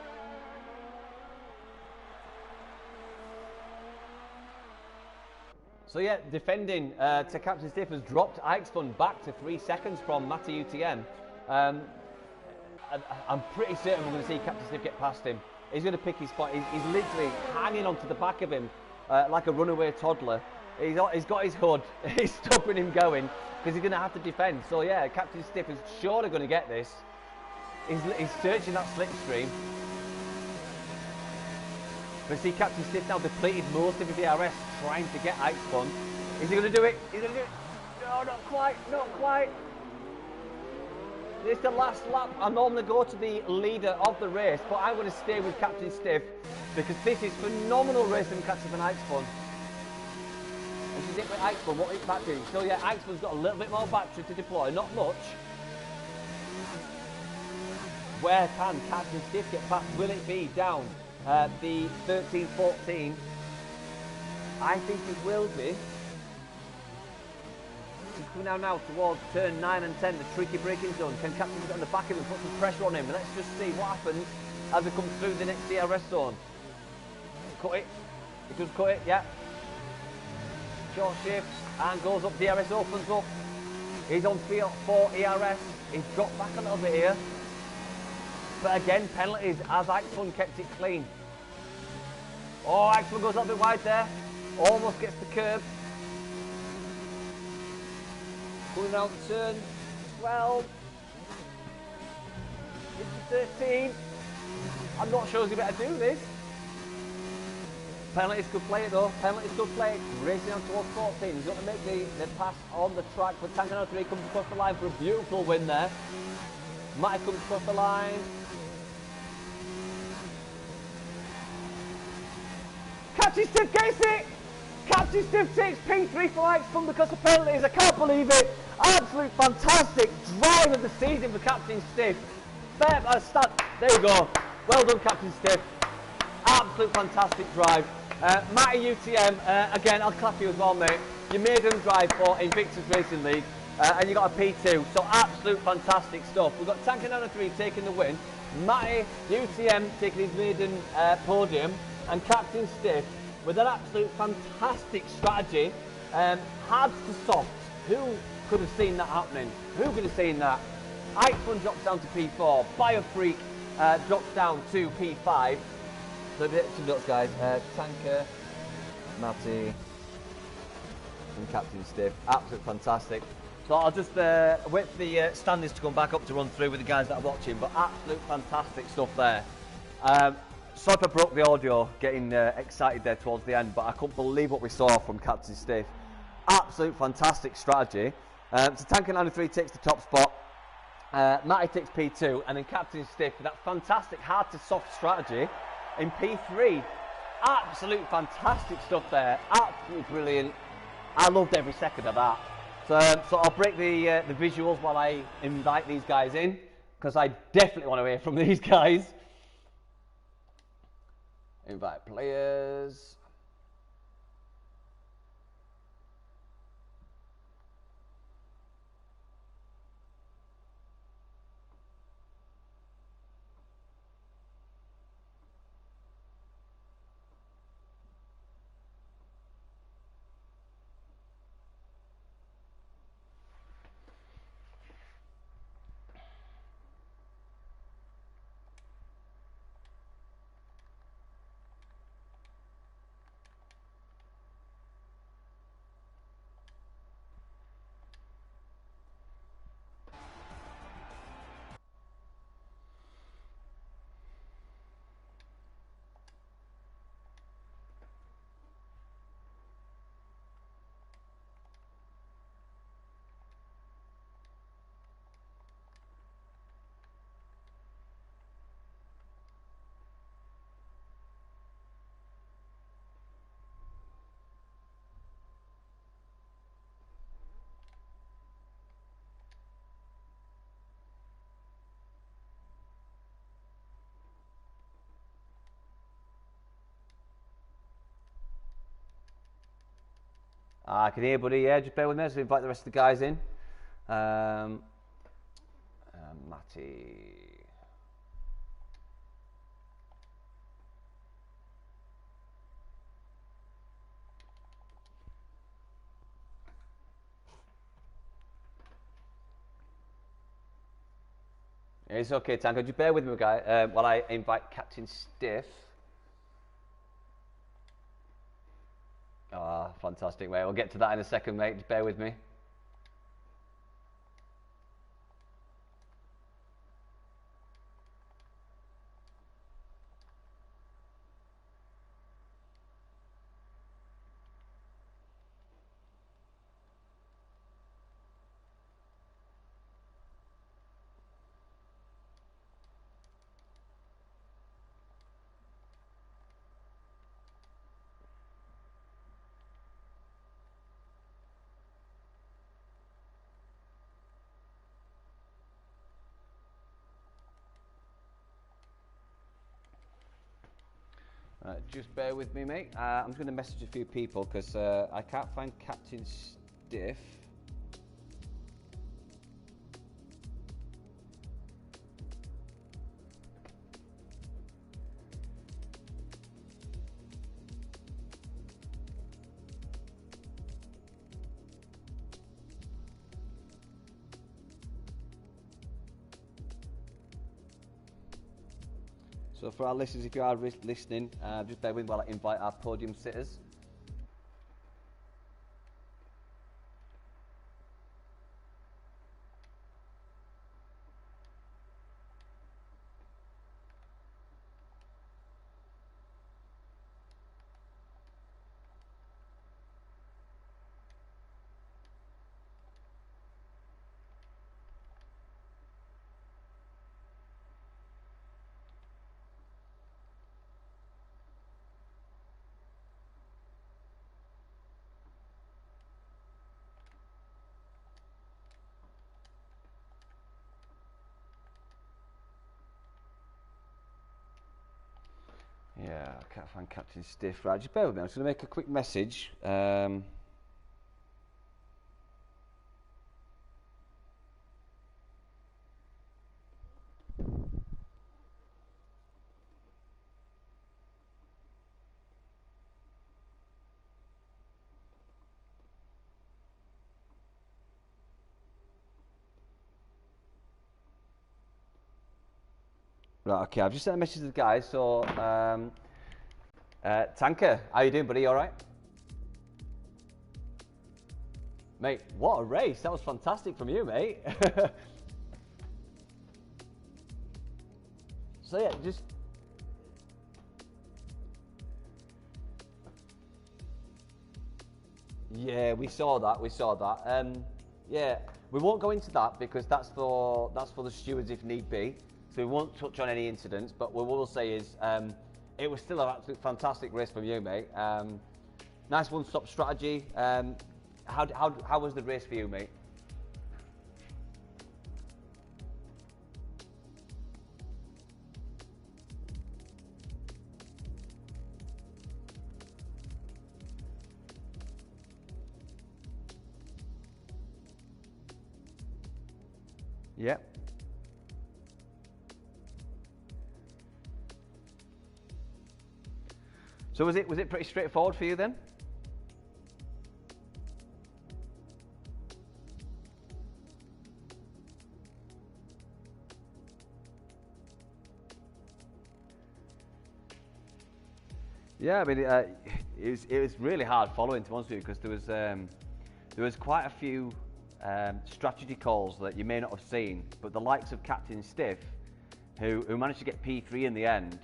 So yeah, defending to Captain Stiff has dropped Ike's Fun back to 3 seconds from Matty UTM. I'm pretty certain we're going to see Captain Stiff get past him. He's going to pick his spot. He's literally hanging onto the back of him like a runaway toddler. He's got his hood. He's stopping him going because he's going to have to defend. So yeah, Captain Stiff is surely going to get this. He's searching that slipstream. But see, Captain Stiff now depleted most of his DRS trying to get Ike's Fun. Is he going to do it? He's going to do it. No, not quite. Not quite. This is the last lap. I normally go to the leader of the race, but I'm going to stay with Captain Stiff because this is phenomenal racing with Captain Ixfun. And she's hit with Ixfun. What is battery? So yeah, Ixfun's got a little bit more battery to deploy, not much. Where can Captain Stiff get past? Will it be down the 13-14? I think it will be. He's coming now towards turn 9 and 10, the tricky braking zone. Can Captain get on the back of him and put some pressure on him? Let's just see what happens as it comes through the next DRS zone. Cut it. He does cut it, yeah. Short shift and goes up. DRS opens up. He's on field for ERS. He's dropped back a little bit here. But again, penalties as Ixfun kept it clean. Oh, Ixfun goes a little bit wide there. Almost gets the curb. Going out turn 12. Into 13. I'm not sure he's better do this. Penalties could play it though. Penalties could play it. Racing on towards 14. He's got to make the pass on the track. But Tank 3 comes across the line for a beautiful win there. Matty comes across the line. Captain Stiff gets it! Captain Stiff takes P3 for Ixfun because of penalties. I can't believe it. Absolute fantastic drive of the season for Captain Stiff. There you go. Well done, Captain Stiff. Absolute fantastic drive. Matty UTM, again, I'll clap you as well, mate. You made him drive for Invictus Racing League and you got a P2. So absolute fantastic stuff. We've got Tank 3 taking the win. Matty UTM taking his maiden podium. And Captain Stiff with an absolute fantastic strategy. Hard to soft. Who could have seen that happening? Who could have seen that? Ixfun drops down to P4. Biofreak drops down to P5. So some notes, guys. Tanker, Matty, and Captain Stiff. Absolutely fantastic. So I'll just wait for the standings to come back up to run through with the guys that are watching. But absolute fantastic stuff there. Sort of broke the audio getting excited there towards the end, but I couldn't believe what we saw from Captain Stiff. Absolute fantastic strategy. So Tanker 93 takes the top spot. Matty takes P2, and then Captain Stiff with that fantastic hard to soft strategy in P3. Absolute fantastic stuff there. Absolutely brilliant. I loved every second of that. So I'll break the visuals while I invite these guys in, because I definitely want to hear from these guys. Invite players. I can hear, buddy. Yeah, just bear with me as we invite the rest of the guys in. Matty. It's okay, Tango. Just bear with me, guy, while I invite Captain Stiff. Ah, fantastic, mate. We'll get to that in a second, mate. Just bear with me. Right, just bear with me, mate. I'm just going to message a few people because I can't find Captain Stiff. So for our listeners, if you are listening, just bear with me while I invite our podium sitters. Yeah, I can't find Captain Stiff. Right, just bear with me. I'm just going to make a quick message. Right, okay, I've just sent a message to the guys. So, Tanker, how you doing, buddy? All right? Mate, what a race. That was fantastic from you, mate. So, yeah, just... Yeah, we saw that. Yeah, we won't go into that because that's for the stewards if need be. So we won't touch on any incidents, but what we'll say is it was still an absolute fantastic race from you, mate. Nice one-stop strategy. How was the race for you, mate? Yeah. So was it pretty straightforward for you then? Yeah, I mean, it was really hard following, to be honest with you, because there was quite a few strategy calls that you may not have seen, but the likes of Captain Stiff, who managed to get P3 in the end,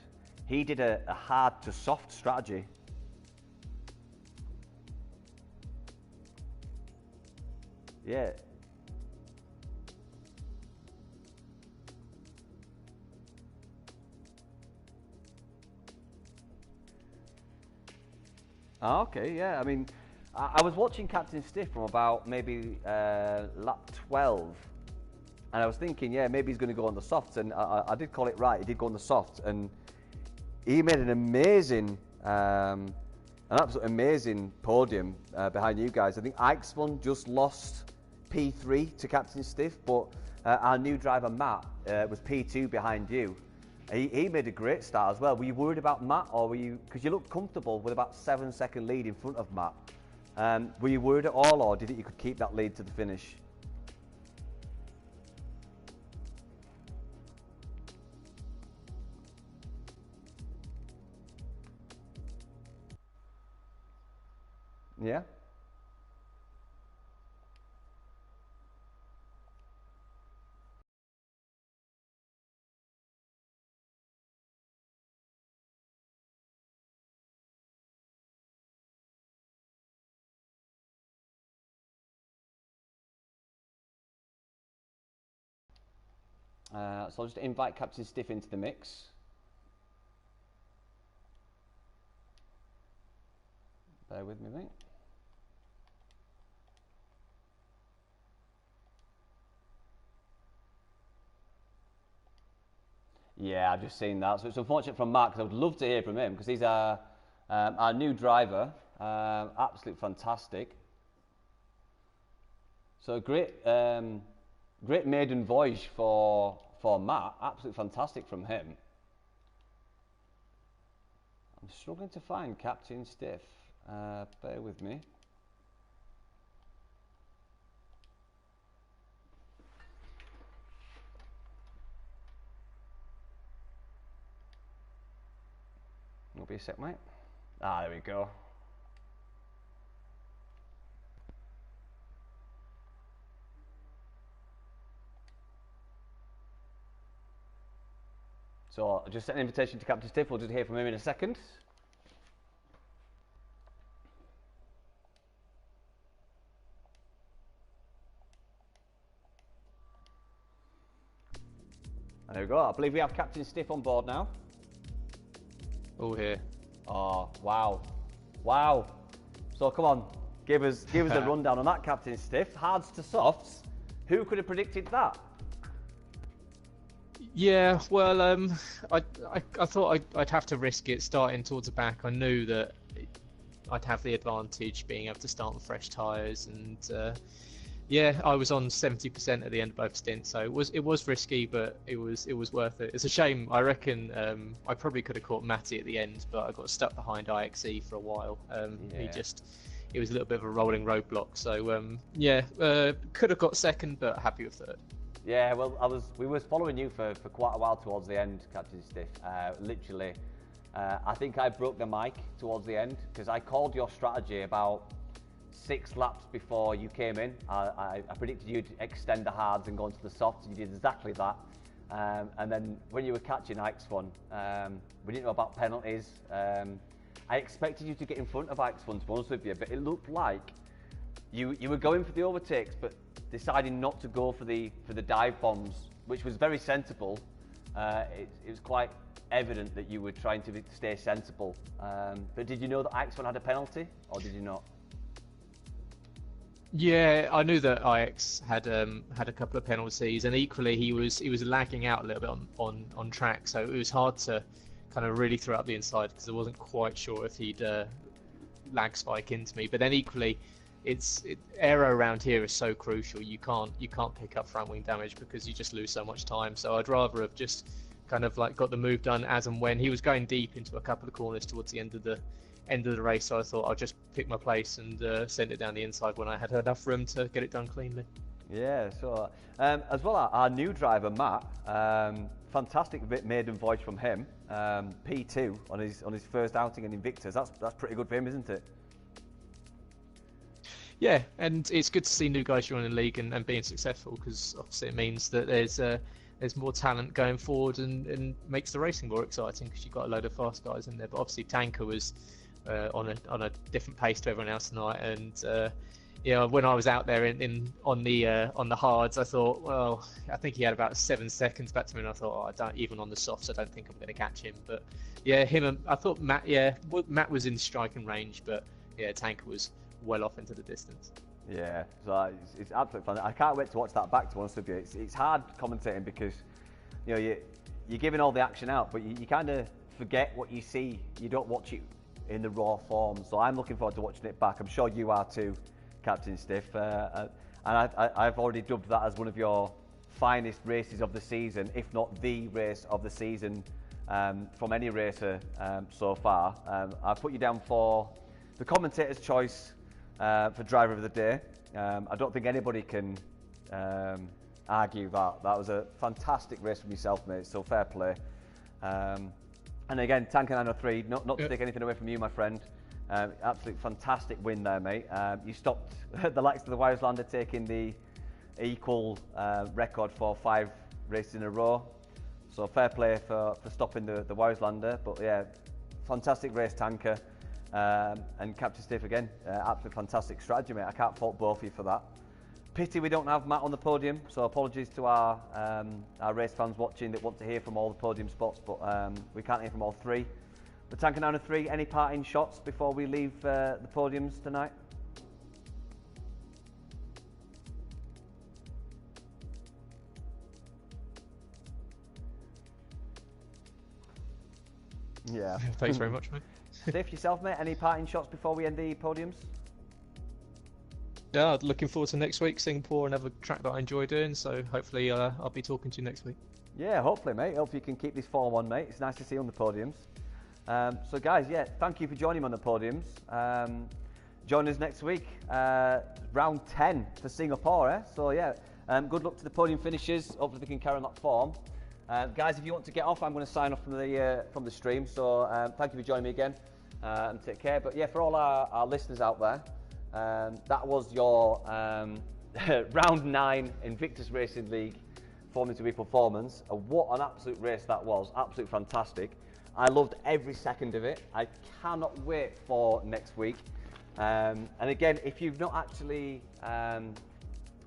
he did a hard to soft strategy. Yeah. Oh, okay, yeah. I mean, I was watching Captain Stiff from about maybe lap 12, and I was thinking, yeah, maybe he's going to go on the softs, and I did call it right. He did go on the softs, and he made an absolute amazing podium behind you guys. I think Eichsman just lost P3 to Captain Stiff, but our new driver Matt was P2 behind you. He made a great start as well. Were you worried about Matt, or were you, because you looked comfortable with about 7-second lead in front of Matt? Were you worried at all, or do you think you could keep that lead to the finish? Yeah. So I'll just invite Captain Stiff into the mix. Bear with me, mate. Yeah, I've just seen that. So it's unfortunate from Mark, because I would love to hear from him, because he's our new driver. Absolutely fantastic. So great, great maiden voyage for Matt. Absolutely fantastic from him. I'm struggling to find Captain Stiff. Bear with me. It'll be a sec, mate. Ah, there we go. So I just sent an invitation to Captain Stiff. We'll just hear from him in a second. And there we go. I believe we have Captain Stiff on board now. All here. Oh, wow. Wow. So come on, give us a rundown on that, Captain Stiff. Hards to softs. Who could have predicted that? Yeah, well, I thought I'd have to risk it starting towards the back. I knew that I'd have the advantage being able to start on fresh tyres, and yeah, I was on 70% at the end of both stints, so it was risky, but it was worth it. It's a shame. I reckon I probably could have caught Matty at the end, but I got stuck behind IXE for a while. It was a little bit of a rolling roadblock. So yeah, could have got second, but happy with third. Yeah, well, we were following you for quite a while towards the end, Captain Stiff. Literally, I think I broke the mic towards the end, because I called your strategy about 6 laps before you came in. I predicted you'd extend the hards and go into the softs. You did exactly that. And then when you were catching Ike's one, we didn't know about penalties. I expected you to get in front of Ike's one, to be honest with you, but it looked like you were going for the overtakes, but deciding not to go for the dive bombs, which was very sensible. It was quite evident that you were trying to stay sensible. But did you know that Ike's one had a penalty, or did you not? Yeah, I knew that IX had a couple of penalties, and equally he was lagging out a little bit on track, so it was hard to kind of really throw up the inside, because I wasn't quite sure if he'd lag spike into me. But then equally, aero around here is so crucial. You can't pick up front wing damage, because you just lose so much time. So I'd rather have just kind of like got the move done as and when. He was going deep into a couple of corners towards the end of the race, so I thought I'll just pick my place and send it down the inside when I had enough room to get it done cleanly. Yeah, so as well, our new driver Matt, fantastic maiden voyage from him, P2 on his first outing in Invictus. That's pretty good for him, isn't it? Yeah, and it's good to see new guys joining the league and being successful, because obviously it means that there's more talent going forward and makes the racing more exciting, because you've got a load of fast guys in there. But obviously Tanker was on a different pace to everyone else tonight, and yeah, when I was out there on the hards, I thought, well, I think he had about 7 seconds back to me, and I thought, I don't, even on the softs, I don't think I'm going to catch him. But yeah, I thought Matt was in striking range, but yeah, Tanker was well off into the distance. Yeah, so it's absolutely fun. I can't wait to watch that back, to be honest with you. It's hard commentating, because you're giving all the action out, but you kind of forget what you see. You don't watch it in the raw form. So I'm looking forward to watching it back. I'm sure you are too, Captain Stiff. And I've already dubbed that as one of your finest races of the season, if not the race of the season from any racer so far. I've put you down for the commentator's choice for driver of the day. I don't think anybody can argue that. That was a fantastic race from yourself, mate, so fair play. And again, Tanker 903, not to take anything away from you, my friend. Absolute fantastic win there, mate. You stopped the likes of the Wowslander taking the equal record for 5 races in a row. So fair play for stopping the Wowslander. But yeah, fantastic race, Tanker. And Captain Stiff again, absolutely fantastic strategy, mate. I can't fault both of you for that. Pity we don't have Matt on the podium, so apologies to our race fans watching that want to hear from all the podium spots, but we can't hear from all 3. But Tanker 903, any parting shots before we leave the podiums tonight? Yeah. Thanks very much, mate. Steve, yourself, mate, any parting shots before we end the podiums? Yeah, looking forward to next week. Singapore, another track that I enjoy doing, so hopefully I'll be talking to you next week. Yeah, hopefully, mate. Hope you can keep this form on, mate. It's nice to see you on the podiums. So, guys, yeah, thank you for joining me on the podiums. Join us next week, round 10 for Singapore, eh? So, yeah, good luck to the podium finishers. Hopefully, they can carry on that form. Guys, if you want to get off, I'm going to sign off from the stream. So, thank you for joining me again, and take care. But, yeah, for all our listeners out there, that was your round 9 Invictus Racing League Formula 2 performance. What an absolute race that was. Absolutely fantastic. I loved every second of it. I cannot wait for next week. And again, if you've not actually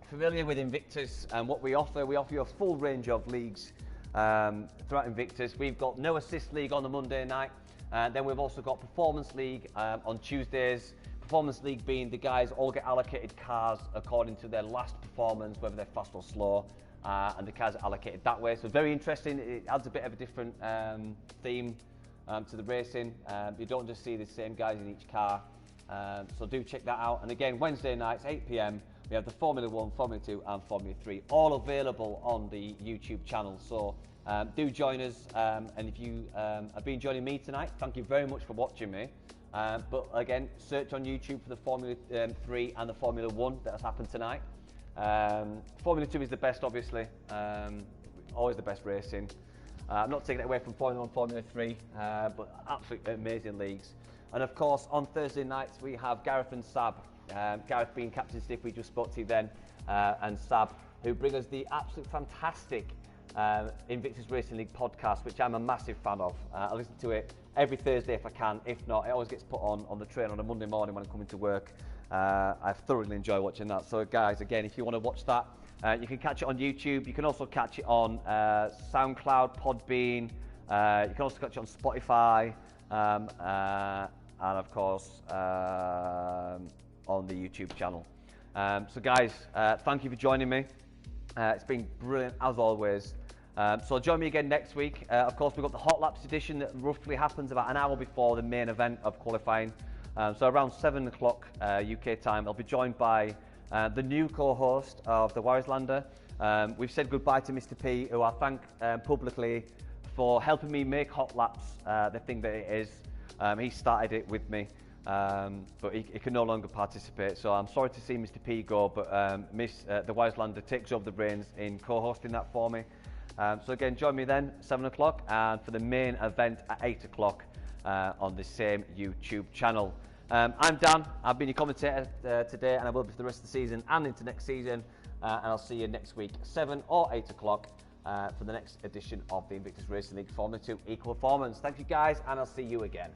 familiar with Invictus and what we offer you a full range of leagues throughout Invictus. We've got No Assist League on the Monday night. Then we've also got Performance League on Tuesdays. Performance League being the guys all get allocated cars according to their last performance, whether they're fast or slow, and the cars are allocated that way. So very interesting. It adds a bit of a different theme to the racing. You don't just see the same guys in each car. So do check that out. And again, Wednesday nights, 8 PM, we have the Formula 1, Formula 2 and Formula 3, all available on the YouTube channel. So do join us. And if you have been joining me tonight, thank you very much for watching me. But again, search on YouTube for the Formula 3 and the Formula 1 that has happened tonight. Formula 2 is the best, obviously. Always the best racing. I'm not taking it away from Formula 1, Formula 3, but absolutely amazing leagues. And of course, on Thursday nights, we have Gareth and Sab. Gareth being Captain Stiff, we just spoke to you then, and Sab, who bring us the absolute fantastic Invictus Racing League podcast, which I'm a massive fan of. I listen to it every Thursday if I can. If not, it always gets put on the train on a Monday morning when I'm coming to work. I thoroughly enjoy watching that. So guys, again, if you want to watch that, you can catch it on YouTube. You can also catch it on SoundCloud, Podbean. You can also catch it on Spotify, and of course on the YouTube channel. So guys, thank you for joining me. It's been brilliant as always. So join me again next week. Of course, we've got the Hot Laps edition that roughly happens about an hour before the main event of qualifying. So around 7 o'clock UK time, I'll be joined by the new co-host of the Warriorslander. We've said goodbye to Mr. P, who I thank publicly for helping me make Hot Laps the thing that it is. He started it with me, but he can no longer participate. So I'm sorry to see Mr. P go, but the Warriorslander takes over the reins in co-hosting that for me. So again, join me then, 7 o'clock, and for the main event at 8 o'clock on the same YouTube channel. I'm Dan, I've been your commentator today, and I will be for the rest of the season and into next season. And I'll see you next week, 7 or 8 o'clock, for the next edition of the Invictus Racing League Formula 2 Equal Performance. Thank you guys, and I'll see you again.